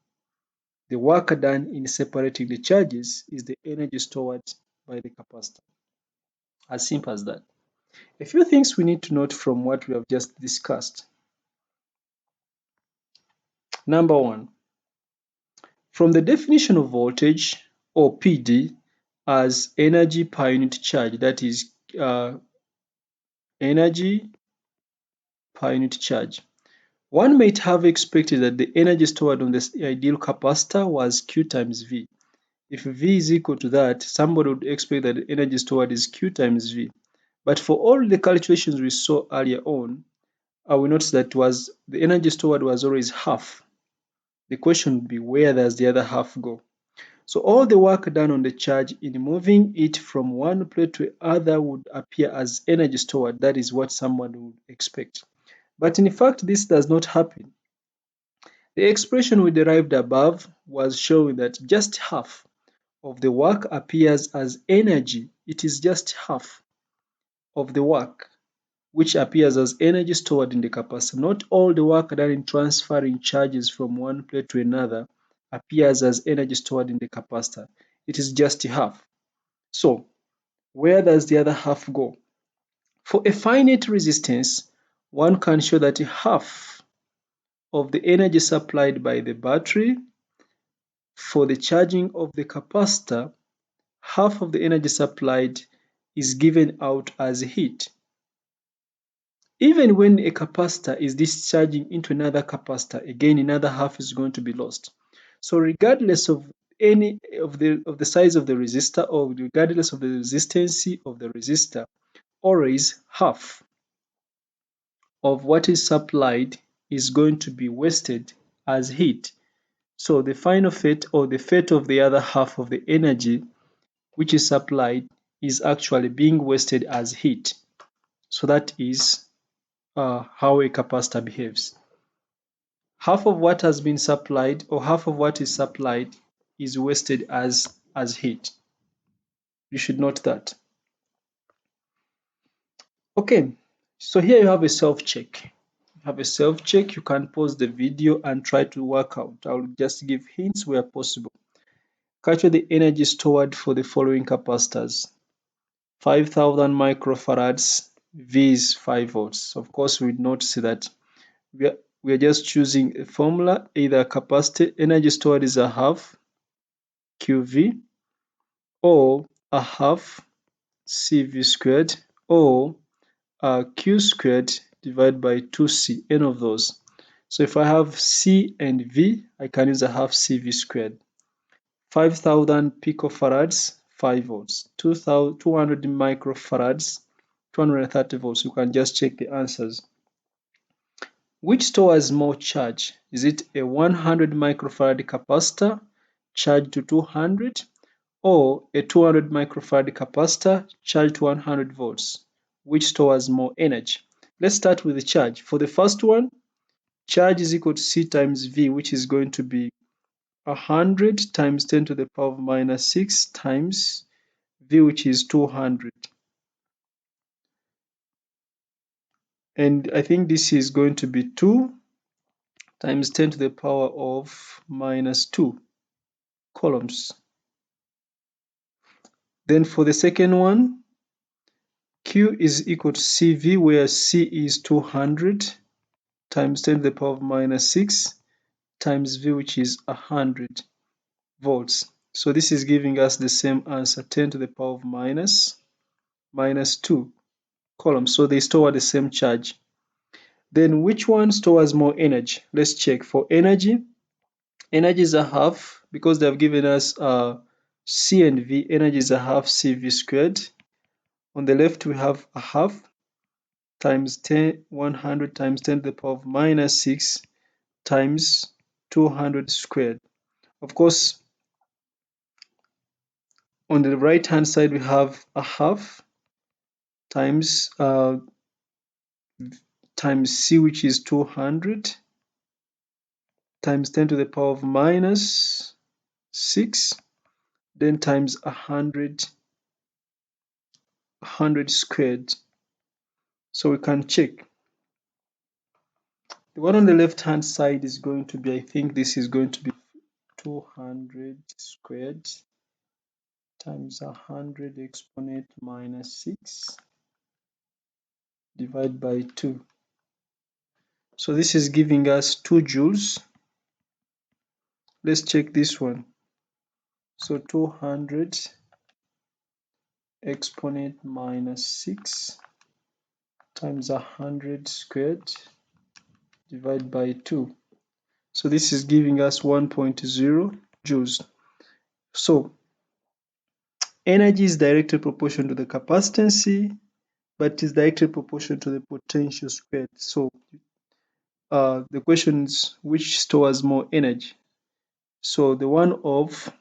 Speaker 1: The work done in separating the charges is the energy stored by the capacitor. As simple as that. A few things we need to note from what we have just discussed. Number one, from the definition of voltage or PD as energy per unit charge, that is energy per unit charge. One might have expected that the energy stored on the ideal capacitor was Q times V. If V is equal to that, somebody would expect that the energy stored is Q times V. But for all the calculations we saw earlier on, we noticed that the energy stored was always half. The question would be, where does the other half go? So all the work done on the charge in moving it from one plate to other would appear as energy stored. That is what someone would expect. But in fact, this does not happen. The expression we derived above was showing that just half of the work appears as energy. It is just half of the work which appears as energy stored in the capacitor. Not all the work done in transferring charges from one plate to another appears as energy stored in the capacitor. It is just half. So, where does the other half go? For a finite resistance, one can show that half of the energy supplied by the battery for the charging of the capacitor, half of the energy supplied is given out as heat. Even when a capacitor is discharging into another capacitor, again another half is going to be lost. So regardless of any of the size of the resistor, or regardless of the resistance of the resistor, always half of what is supplied is going to be wasted as heat. So the final fate, or the fate of the other half of the energy which is supplied, is actually being wasted as heat. So that is how a capacitor behaves. Half of what has been supplied, or half of what is supplied, is wasted as heat. You should note that. Okay, so here you have a self-check. You can pause the video and try to work out. I will just give hints where possible. Calculate the energy stored for the following capacitors. 5,000 microfarads, V is 5 volts. Of course, we notice that we are just choosing a formula, either capacitor energy stored is a half QV, or a half CV squared, or Q squared divided by 2C, any of those. So if I have C and V, I can use a half CV squared. 5,000 picofarads, 5 volts. 200 microfarads, 230 volts. You can just check the answers. Which stores more charge? Is it a 100 microfarad capacitor charged to 200 or a 200 microfarad capacitor charged to 100 volts? Which stores more energy? Let's start with the charge. For the first one, charge is equal to C times V, which is going to be 100 times 10 to the power of minus 6 times V, which is 200. And I think this is going to be 2 times 10 to the power of minus 2 coulombs. Then for the second one, Q is equal to CV, where C is 200 times 10 to the power of minus 6 times V, which is 100 volts. So this is giving us the same answer, 10 to the power of minus 2 coulombs. So they store the same charge. Then which one stores more energy? Let's check. For energy, energy is a half, because they have given us C and V. Energy is a half CV squared. On the left, we have a half times 10, 100 times 10 to the power of minus 6 times 200 squared. Of course, on the right hand side, we have a half times C, which is 200 times 10 to the power of minus 6, then times 100 squared. So we can check. The one on the left hand side is going to be, I think this is going to be 200 squared times 100 exponent minus 6 divided by 2. So this is giving us 2 joules. Let's check this one. So 200 exponent minus 6 times 100 squared divided by 2. So this is giving us 1.0 joules. So energy is directly proportional to the capacitance, but is directly proportional to the potential squared. So the question is, which stores more energy? So the one of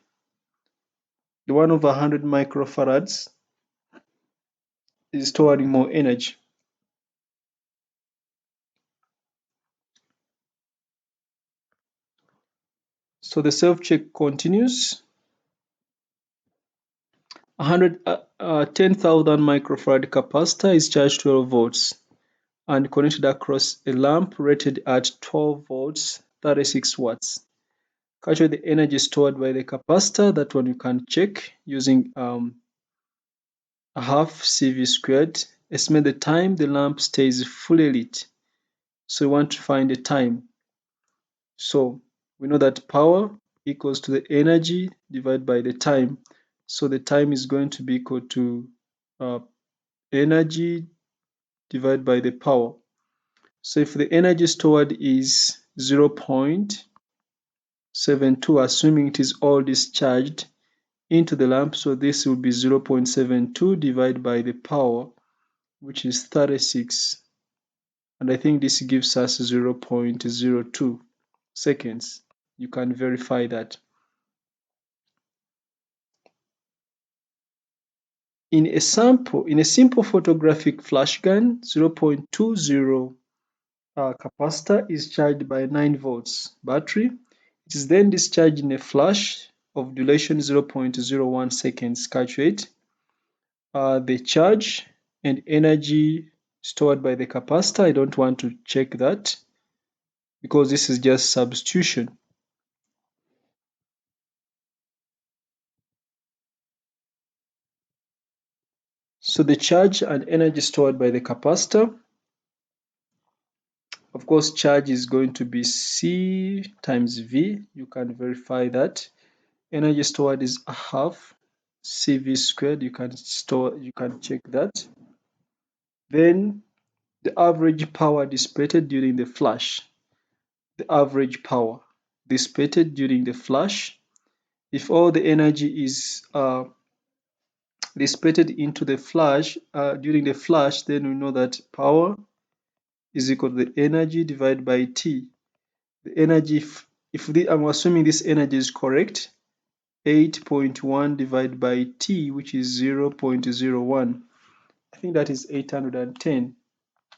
Speaker 1: 100 microfarads is storing more energy. So the self-check continues. 10,000 microfarad capacitor is charged 12 volts and connected across a lamp rated at 12 volts, 36 watts. Calculate the energy stored by the capacitor. That one you can check using a half CV squared. Estimate the time the lamp stays fully lit. So we want to find the time. So we know that power equals to the energy divided by the time. So the time is going to be equal to energy divided by the power. So if the energy stored is 0.72, assuming it is all discharged into the lamp, so this will be 0.72 divided by the power, which is 36. And I think this gives us 0.02 seconds. You can verify that. In a simple photographic flash gun, 0.20 capacitor is charged by 9 volts battery. It is then discharged in a flash of duration 0.01 seconds. Calculate the charge and energy stored by the capacitor. I don't want to check that because this is just substitution. So the charge and energy stored by the capacitor, of course, charge is going to be C times V. You can verify that. Energy stored is a half CV squared. You can check that. Then the average power dissipated during the flash. The average power dissipated during the flash. If all the energy is dissipated into the flash during the flash, then we know that power is equal to the energy divided by T. The energy, I'm assuming this energy is correct, 8.1 divided by T, which is 0.01. I think that is 810.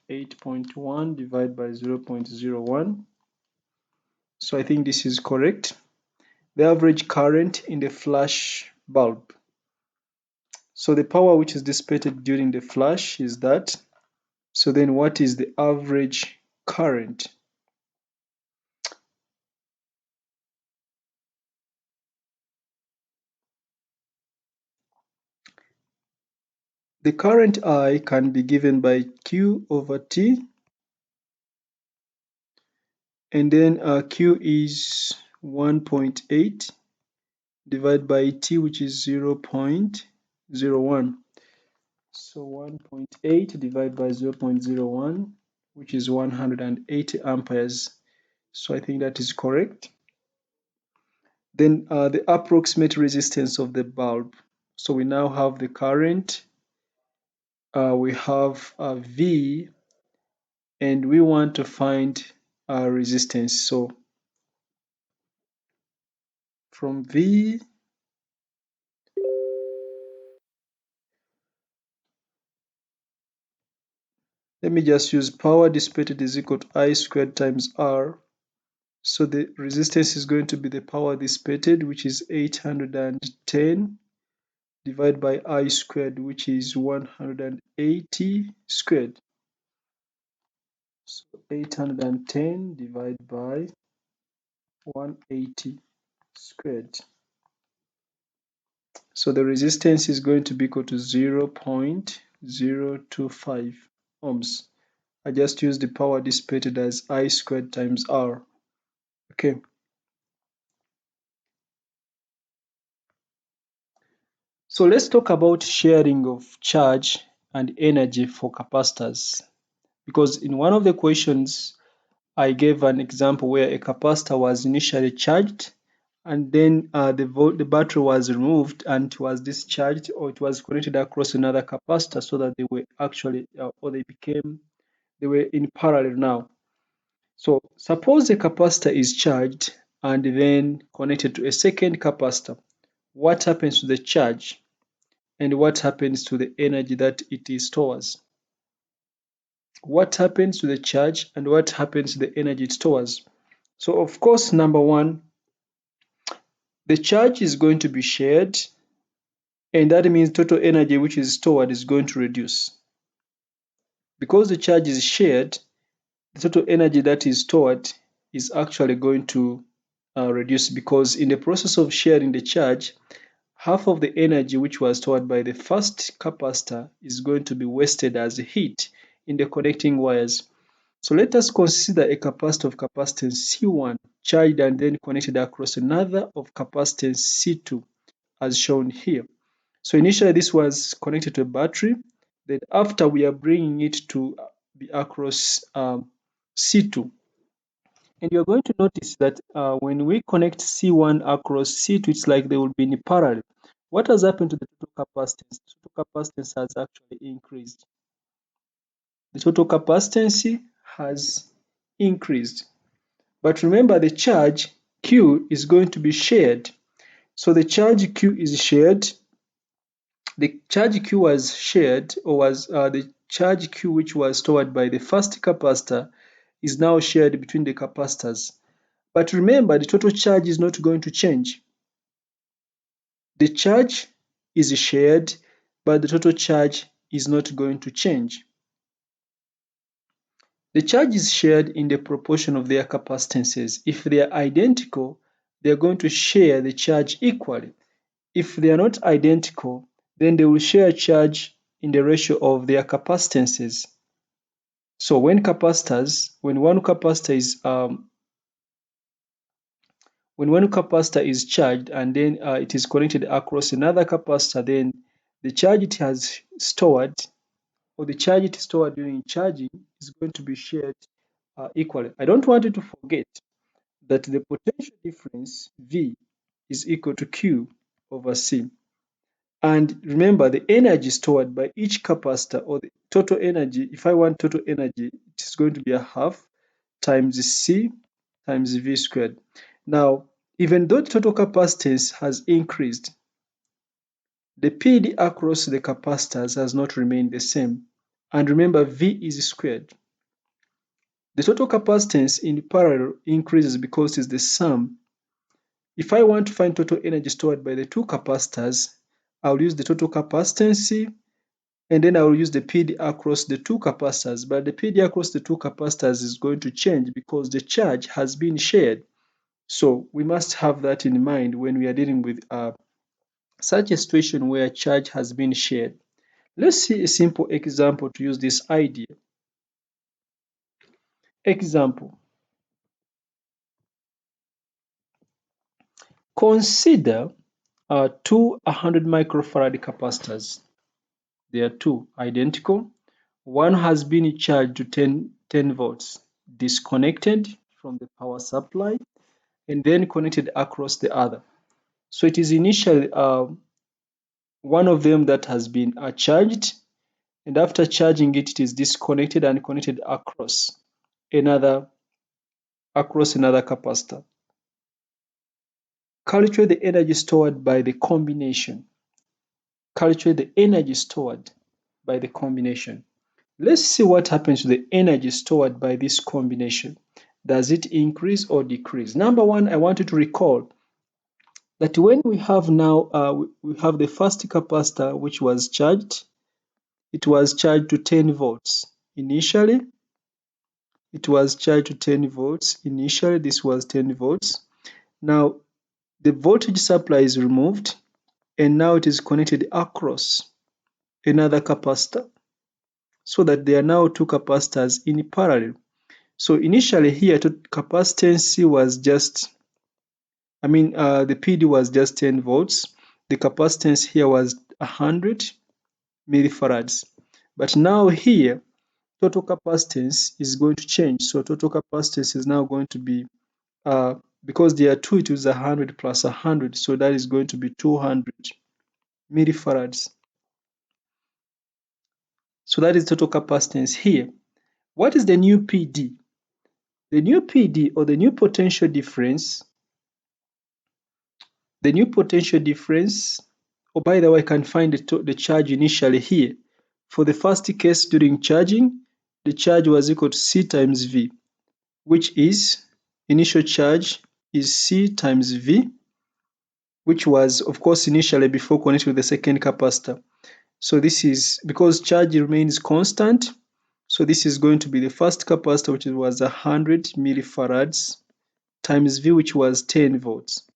Speaker 1: 8.1 divided by 0.01. So I think this is correct. The average current in the flash bulb. So the power which is dissipated during the flash is that. So then what is the average current? The current I can be given by Q over T, and then Q is 1.8 divided by T, which is 0.01. So 1.8 divided by 0.01, which is 180 amperes. So I think that is correct. Then the approximate resistance of the bulb. So we now have the current, we have V, and we want to find resistance. So from V, let me just use power dissipated is equal to I squared times R. So the resistance is going to be the power dissipated, which is 810 divided by I squared, which is 180 squared. So 810 divided by 180 squared. So the resistance is going to be equal to 0.025 ohms. I just use the power dissipated as I squared times R. Okay. So let's talk about sharing of charge and energy for capacitors. Because in one of the questions, I gave an example where a capacitor was initially charged and then the battery was removed and it was discharged, or it was connected across another capacitor, so that they were actually, or they were in parallel now. So suppose a capacitor is charged and then connected to a second capacitor. What happens to the charge and what happens to the energy that it stores? What happens to the charge and what happens to the energy it stores? So of course, number one, the charge is going to be shared, and that means total energy which is stored is going to reduce. Because the charge is shared, the total energy that is stored is actually going to reduce, because in the process of sharing the charge, half of the energy which was stored by the first capacitor is going to be wasted as heat in the connecting wires. So let us consider a capacitor of capacitance C1 charged and then connected across another of capacitance C2 as shown here. So initially this was connected to a battery, then after we are bringing it to be across C2. And you're going to notice that when we connect C1 across C2, it's like they will be in parallel. What has happened to the total capacitance? The total capacitance has actually increased. The total capacitance has increased. But remember, the charge Q is going to be shared. So the charge Q is shared. The charge Q was shared, or was the charge Q which was stored by the first capacitor is now shared between the capacitors. But remember, the total charge is not going to change. The charge is shared, but the total charge is not going to change. The charge is shared in the proportion of their capacitances. If they are identical, they are going to share the charge equally. If they are not identical, then they will share charge in the ratio of their capacitances. So when one capacitor is charged and then it is connected across another capacitor, then the charge it has stored, or the charge it is stored during charging, is going to be shared equally. I don't want you to forget that the potential difference V is equal to Q over C. And remember, the energy stored by each capacitor, or the total energy, if I want total energy, it is going to be a half times C times V squared. Now, even though the total capacitance has increased, the PD across the capacitors has not remained the same. And remember, V is squared. The total capacitance in parallel increases because it's the sum. If I want to find total energy stored by the two capacitors, I'll use the total capacitance and then I will use the PD across the two capacitors. But the PD across the two capacitors is going to change because the charge has been shared. So we must have that in mind when we are dealing with such a situation where charge has been shared. Let's see a simple example to use this idea. Example. Consider two 100 microfarad capacitors. They are two identical. One has been charged to 10 volts, disconnected from the power supply, and then connected across the other. So it is initially one of them that has been charged, and after charging it, it is disconnected and connected another another capacitor. Calculate the energy stored by the combination. Calculate the energy stored by the combination. Let's see what happens to the energy stored by this combination. Does it increase or decrease? Number one, I want you to recall that when we have now, we have the first capacitor which was charged. It was charged to 10 volts. Initially, it was charged to 10 volts. Initially, this was 10 volts. Now, the voltage supply is removed, and now it is connected across another capacitor, so that there are now two capacitors in parallel. So initially here, capacitance was just, the PD was just 10 volts. The capacitance here was 100 millifarads. But now here, total capacitance is going to change. So total capacitance is now going to be, because there are two, it is 100 plus 100. So that is going to be 200 millifarads. So that is total capacitance here. What is the new PD? The new PD, or the new potential difference, oh, by the way, I can find the charge initially here. For the first case during charging, the charge was equal to C times V, which is initial charge is C times V, which was, of course, initially before connecting with the second capacitor. So this is because charge remains constant. So this is going to be the first capacitor, which was 100 millifarads, times V, which was 10 volts.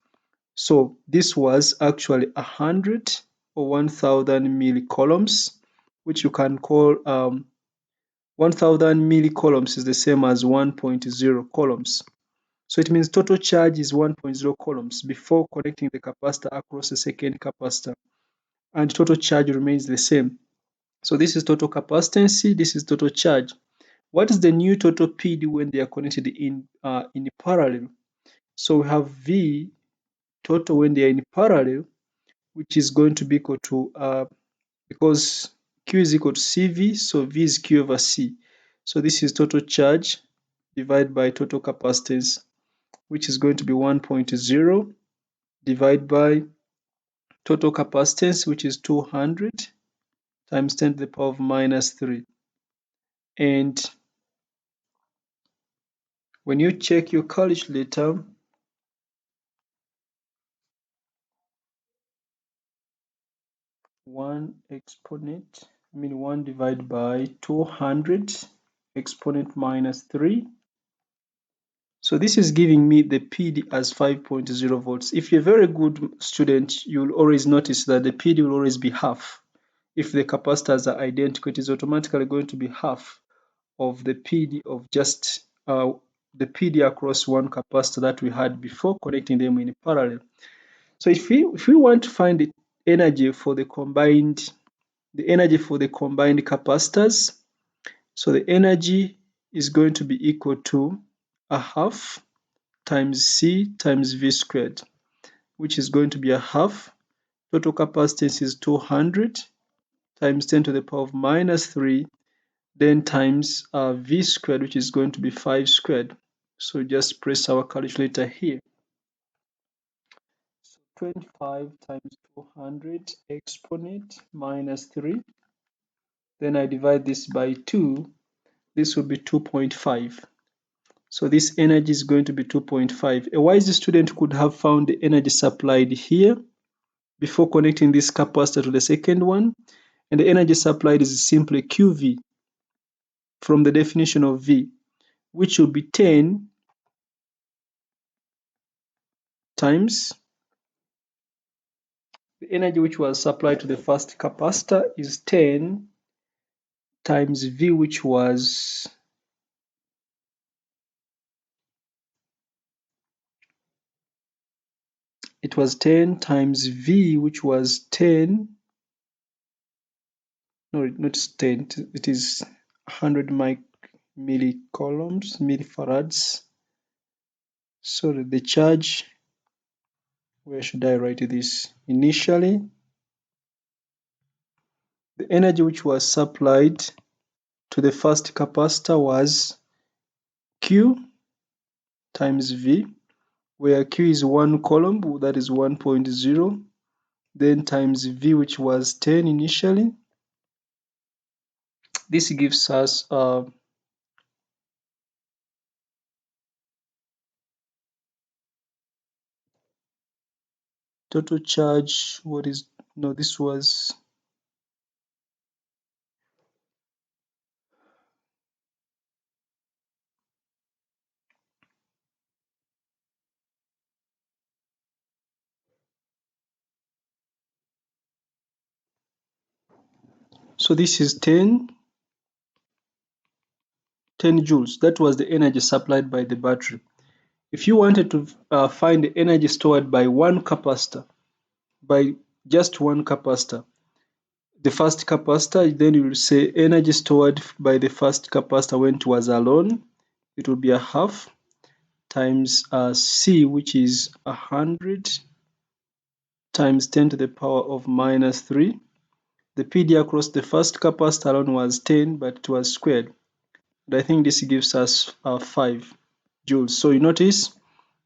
Speaker 1: So this was actually 100 or 1000 millicoulombs, which you can call 1000 millicoulombs is the same as 1.0 coulombs. So it means total charge is 1.0 coulombs before connecting the capacitor across the second capacitor, and total charge remains the same. So this is total capacitance, this is total charge. What is the new total PD when they are connected in parallel? So we have V total when they are in parallel, which is going to be equal to, because Q is equal to CV, so V is Q over C. So this is total charge divided by total capacitance, which is going to be 1.0 divided by total capacitance, which is 200 times 10 to the power of minus 3. And when you check your calculator, 1 divided by 200 exponent minus 3. So this is giving me the PD as 5.0 volts. If you're a very good student, you'll always notice that the PD will always be half. If the capacitors are identical, it is automatically going to be half of the PD of just the PD across one capacitor that we had before connecting them in parallel. So if we want to find the energy for the combined capacitors, so the energy is going to be equal to a half times C times V squared, which is going to be a half. Total capacitance is 200 times 10 to the power of minus 3 then times V squared, which is going to be 5 squared. So just press our calculator here. So 25 times 200 exponent minus 3. Then I divide this by 2. This will be 2.5. So this energy is going to be 2.5. A wise student could have found the energy supplied here before connecting this capacitor to the second one. And the energy supplied is simply QV from the definition of V, which will be 10 times the energy which was supplied to the first capacitor is 10 times V, which was it was 10 times V, which was 10. No, not 10. It is 100 millifarads. So the charge, where should I write this? Initially, the energy which was supplied to the first capacitor was Q times V, where Q is 1 coulomb, that is 1.0, then times V, which was 10 initially. This gives us total charge. This was so this is 10 joules. That was the energy supplied by the battery. If you wanted to find the energy stored by one capacitor, by just one capacitor, the first capacitor, then you will say energy stored by the first capacitor when it was alone, it will be a half times C, which is 100 times 10 to the power of minus 3. The PD across the first capacitor alone was 10, but it was squared. And I think this gives us 5 joules. So you notice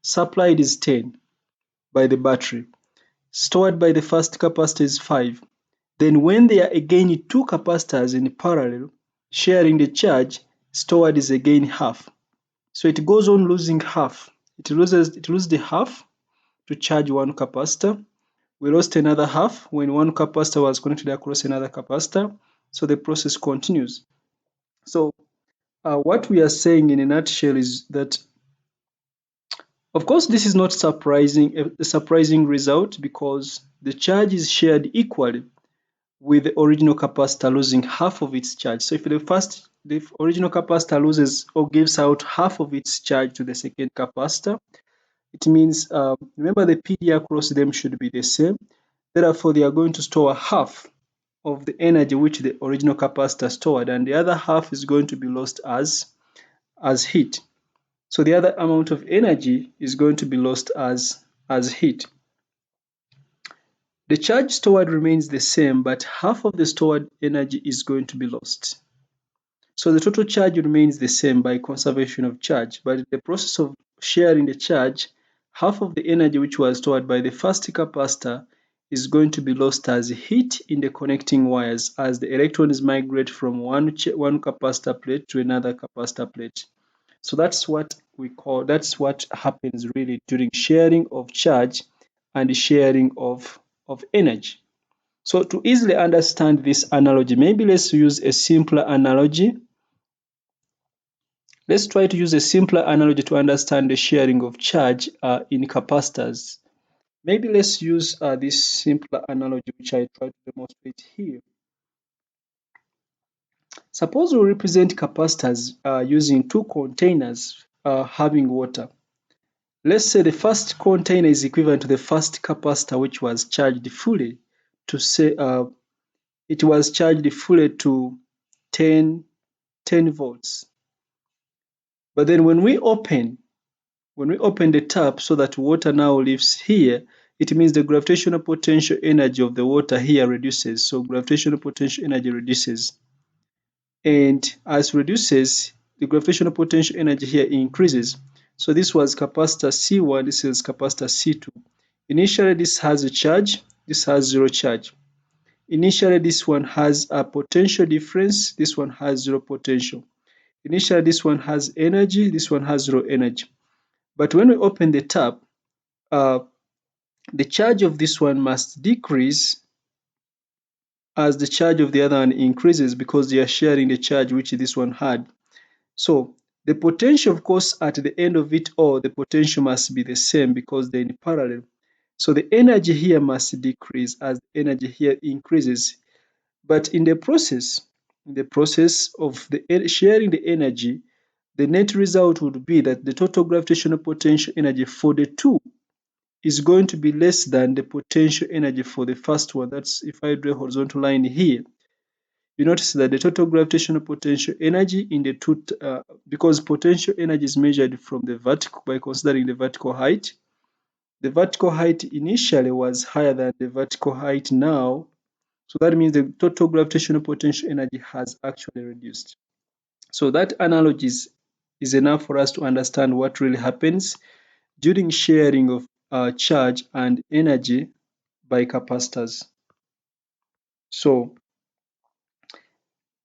Speaker 1: supplied is 10 by the battery. Stored by the first capacitor is 5. Then when there are again two capacitors in parallel sharing the charge, stored is again half. So it goes on losing half. It loses the half to charge one capacitor. We lost another half when one capacitor was connected across another capacitor. So the process continues. So what we are saying in a nutshell is that, of course, this is not a surprising result, because the charge is shared equally, with the original capacitor losing half of its charge. So if the original capacitor loses or gives out half of its charge to the second capacitor, it means, remember, the PD across them should be the same. Therefore, they are going to store half of the energy which the original capacitor stored, and the other half is going to be lost as heat. So the other amount of energy is going to be lost as heat. The charge stored remains the same, but half of the stored energy is going to be lost. So the total charge remains the same by conservation of charge, but in the process of sharing the charge, half of the energy which was stored by the first capacitor is going to be lost as heat in the connecting wires as the electrons migrate from one capacitor plate to another capacitor plate. So that's what happens really during sharing of charge and sharing of energy. So to easily understand this analogy, maybe let's use a simpler analogy. Let's try to use a simpler analogy to understand the sharing of charge in capacitors. Maybe let's use this simpler analogy which I try to demonstrate here. Suppose we represent capacitors using two containers having water. Let's say the first container is equivalent to the first capacitor, which was charged fully to say it was charged fully to 10 volts. But then when we open the tap so that water now leaves here, it means the gravitational potential energy of the water here reduces. So gravitational potential energy reduces. and as reduces, the gravitational potential energy here increases. So this was capacitor C1, this is capacitor C2. Initially, this has a charge, this has zero charge. Initially, this one has a potential difference, this one has zero potential. Initially, this one has energy, this one has zero energy. But when we open the tap, uh, the charge of this one must decrease as the charge of the other one increases because they are sharing the charge which this one had. So the potential, of course, at the end of it all, the potential must be the same because they're in parallel. So the energy here must decrease as the energy here increases. But in the process of sharing the energy, the net result would be that the total gravitational potential energy for the two is going to be less than the potential energy for the first one. That's if I draw a horizontal line here. You notice that the total gravitational potential energy in the two, because potential energy is measured from the vertical by considering the vertical height. The vertical height initially was higher than the vertical height now. So that means the total gravitational potential energy has actually reduced. So that analogy is enough for us to understand what really happens during sharing of charge and energy by capacitors. So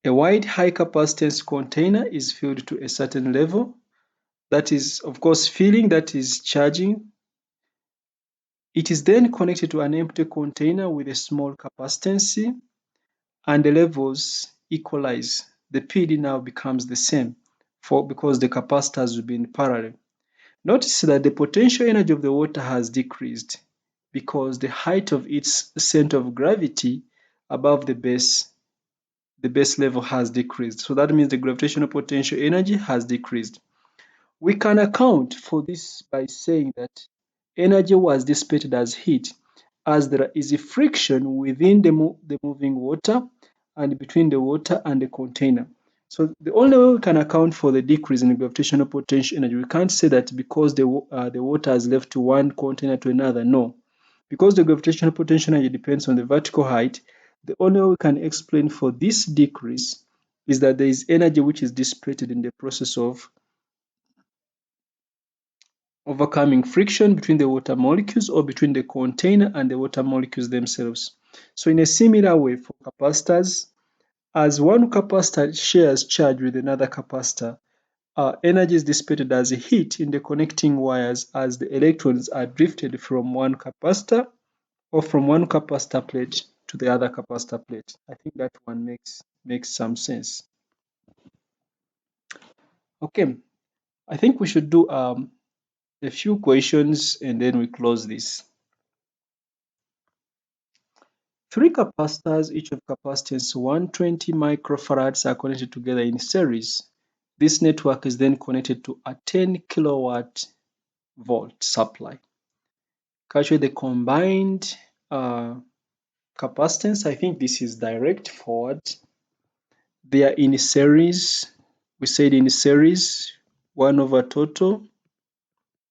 Speaker 1: a wide high capacitance container is filled to a certain level. That is, of course, filling, that is charging. It is then connected to an empty container with a small capacitance and the levels equalize. The PD now becomes the same because the capacitors will be in parallel. Notice that the potential energy of the water has decreased because the height of its center of gravity above the base level has decreased. So that means the gravitational potential energy has decreased. We can account for this by saying that energy was dissipated as heat, as there is a friction within the moving water and between the water and the container. So the only way we can account for the decrease in the gravitational potential energy, we can't say that because the water has left to one container to another. No, because the gravitational potential energy depends on the vertical height. The only way we can explain for this decrease is that there is energy which is dissipated in the process of overcoming friction between the water molecules or between the container and the water molecules themselves. So in a similar way for capacitors, as one capacitor shares charge with another capacitor, energy is dissipated as heat in the connecting wires as the electrons are drifted from one capacitor or from one capacitor plate to the other capacitor plate. I think that one makes some sense. Okay, I think we should do a few questions and then we close this. Three capacitors, each of capacitance 120 microfarads, are connected together in series. This network is then connected to a 10 kilowatt volt supply. Calculate the combined capacitance. I think this is direct forward. They are in series. We said in series, 1 over total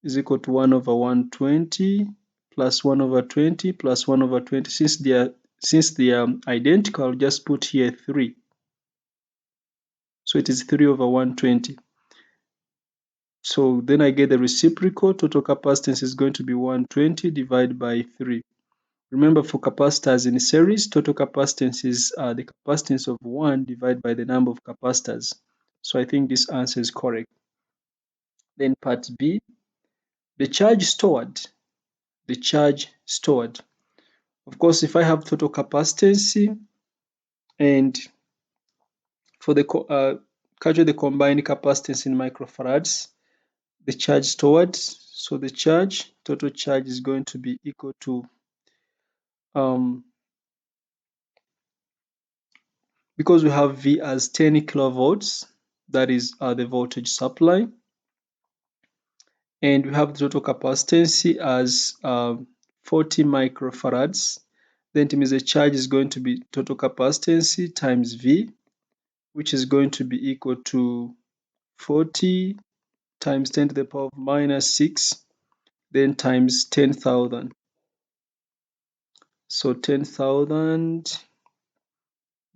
Speaker 1: is equal to 1 over 120 plus 1 over 20 plus 1 over 20. Since they are identical, I'll just put here 3. So it is 3 over 120. So then I get the reciprocal. Total capacitance is going to be 120 divided by 3. Remember, for capacitors in series, total capacitance is the capacitance of 1 divided by the number of capacitors. So I think this answer is correct. Then part B, the charge stored. The charge stored. Of course, if I have total capacitance and for the calculate the combined capacitance in microfarads, the charge stored. So the total charge is going to be equal to because we have V as 10 kilovolts, that is the voltage supply, and we have the total capacitance as 40 microfarads. Then it means the charge is going to be total capacitance times V, which is going to be equal to 40 times 10 to the power of minus 6, then times 10,000. So 10,000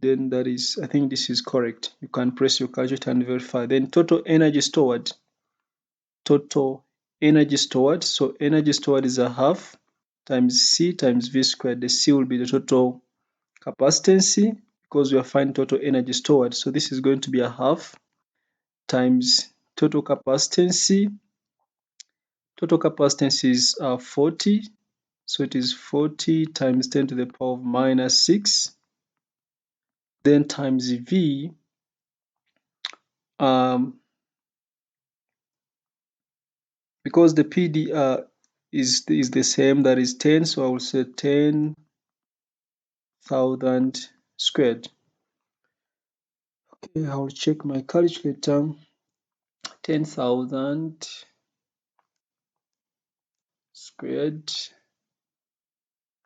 Speaker 1: then that is, I think this is correct. You can press your calculator and verify. Then total energy stored. Total energy stored. So energy stored is a half times C times V squared. The C will be the total capacitance because we are finding total energy stored. So this is going to be a half times total capacitance. Total capacitance is 40. So it is 40 times 10 to the power of minus 6. Then times V. Because the PD is the same, that is 10. So I will say 10,000 squared. Okay, I will check my calculator. 10,000 squared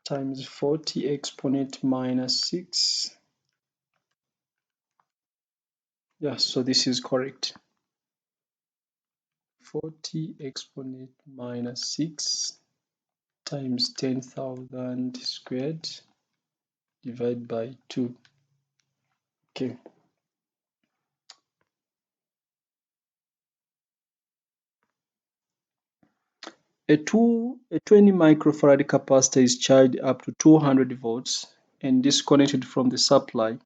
Speaker 1: times 40 exponent minus 6. Yeah, so this is correct. 40 exponent minus 6 times 10,000 squared divided by 2. Okay. A 20 microfarad capacitor is charged up to 200 volts and disconnected from the supply.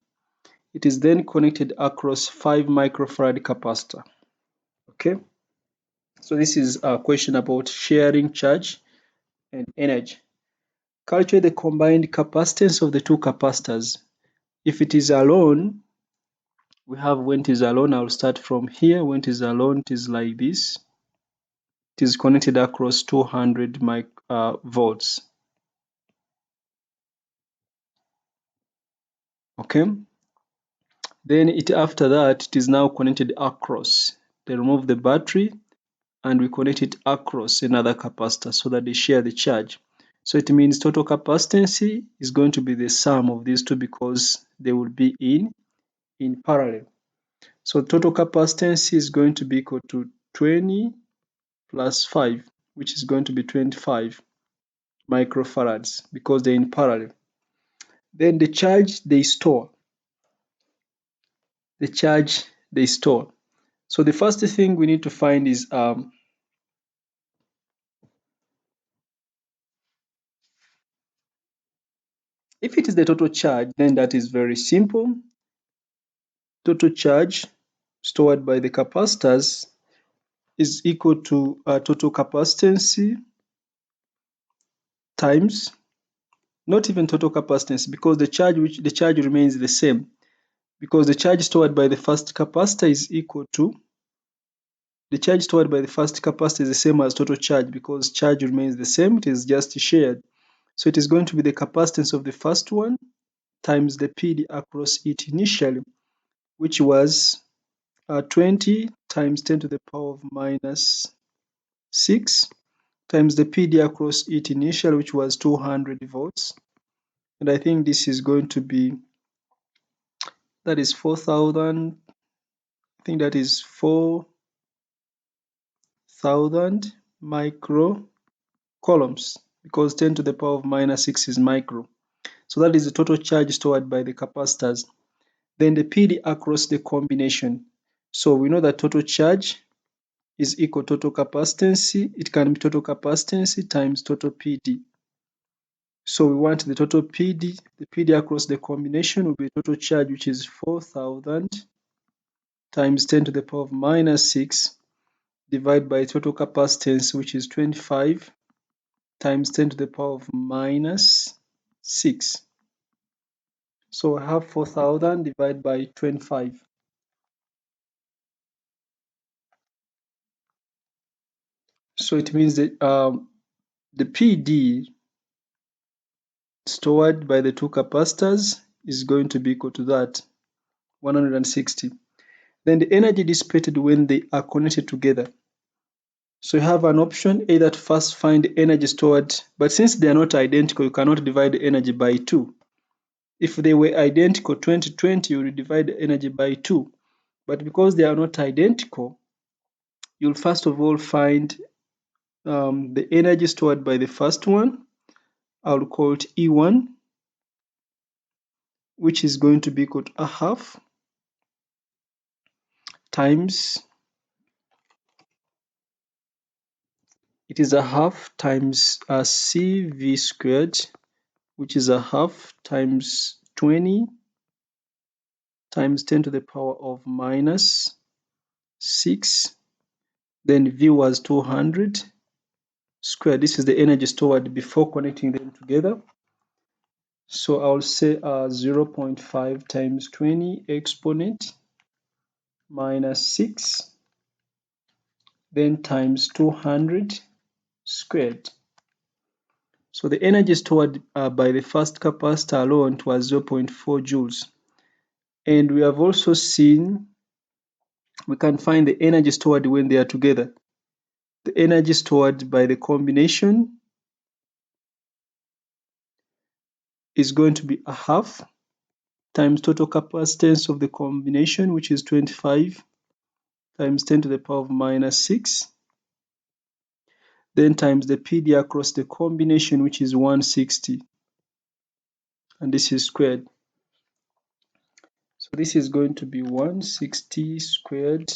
Speaker 1: It is then connected across 5 microfarad capacitor. Okay, so this is a question about sharing charge and energy. Calculate the combined capacitance of the two capacitors. If it is alone, we have when it is alone, I'll start from here. When it is alone, it is like this. It is connected across 200 volts. Okay. Then after that, it is now connected across. They remove the battery and we connect it across another capacitor so that they share the charge. So it means total capacitance is going to be the sum of these two because they will be in parallel. So total capacitance is going to be equal to 20 plus 5, which is going to be 25 microfarads because they're in parallel. Then the charge they store. The charge they store. So the first thing we need to find is if it is the total charge, then that is very simple. Total charge stored by the capacitors is equal to total capacitance times, not even total capacitance, because the charge remains the same, because the charge stored by the first capacitor is equal to the charge stored by the first capacitor is the same as total charge because charge remains the same, it is just shared. So it is going to be the capacitance of the first one times the PD across it initially, which was 20 times 10 to the power of minus 6 times the PD across it initial, which was 200 volts. And I think this is going to be, that is 4,000, I think that is 4,000 micro coulombs because 10 to the power of minus 6 is micro. So that is the total charge stored by the capacitors. Then the PD across the combination. So we know that total charge is equal to total capacitance. It can be total capacitance times total PD. So we want the total PD. The PD across the combination will be total charge, which is 4,000 times 10 to the power of minus 6 divided by total capacitance, which is 25 times 10 to the power of minus 6. So I have 4,000 divided by 25. So it means that the PD stored by the two capacitors is going to be equal to that, 160. Then the energy dissipated when they are connected together. So you have an option either to first find the energy stored, but since they are not identical, you cannot divide the energy by 2. If they were identical, 2020, you will divide the energy by 2. But because they are not identical, you'll first of all find the energy stored by the first one. I'll call it E1. which is going to be equal to a half times, it is a half times CV squared, which is a half times 20 times 10 to the power of minus 6. Then V was 200 squared. This is the energy stored before connecting them together. So I'll say 0.5 times 20 exponent minus 6, then times 200 squared. So the energy stored by the first capacitor alone was 0.4 joules. And we have also seen we can find the energy stored when they are together. The energy stored by the combination is going to be a half times total capacitance of the combination, which is 25 times 10 to the power of minus 6, then times the PD across the combination, which is 160, and this is squared. So this is going to be 160 squared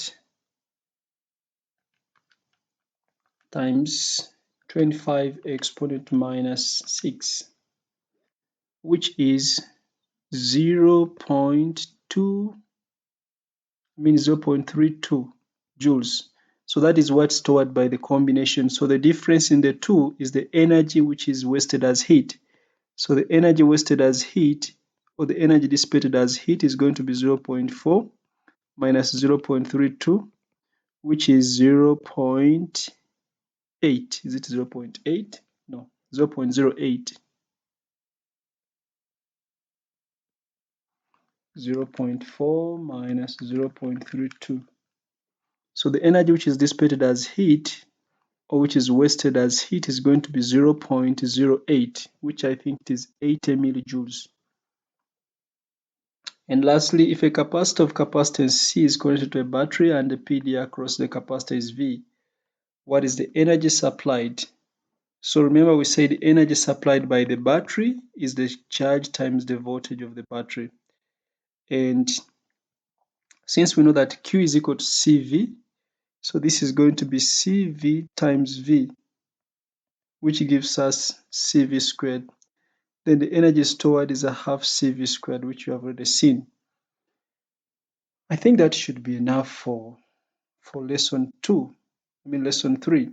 Speaker 1: times 25 exponent minus 6, which is 0.32 joules. So that is what's stored by the combination. So the difference in the two is the energy which is wasted as heat. So the energy wasted as heat, or the energy dissipated as heat, is going to be 0.4 minus 0.32, which is 0.8. Is it 0.8? No, 0.08. 0.4 minus 0.32. So the energy which is dissipated as heat, or which is wasted as heat, is going to be 0.08, which I think is 80 millijoules. And lastly, if a capacitor of capacitance C is connected to a battery and the PD across the capacitor is V, what is the energy supplied? So remember, we said the energy supplied by the battery is the charge times the voltage of the battery. And since we know that Q is equal to CV, so this is going to be CV times V, which gives us CV squared. Then the energy stored is a half CV squared, which you have already seen. I think that should be enough for lesson 3.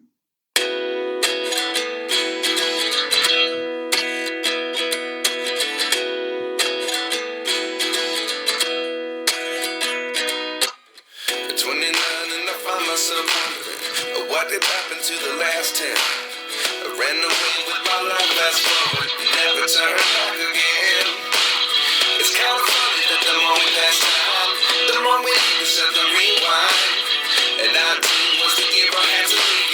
Speaker 2: At 29 and I find myself wondering what did happen to the last 10. I ran away with my life, fast forward, never turn back again. It's kind of funny that the more we pass time, the more we need to set the rewind. And our dream was to give our hands a lead.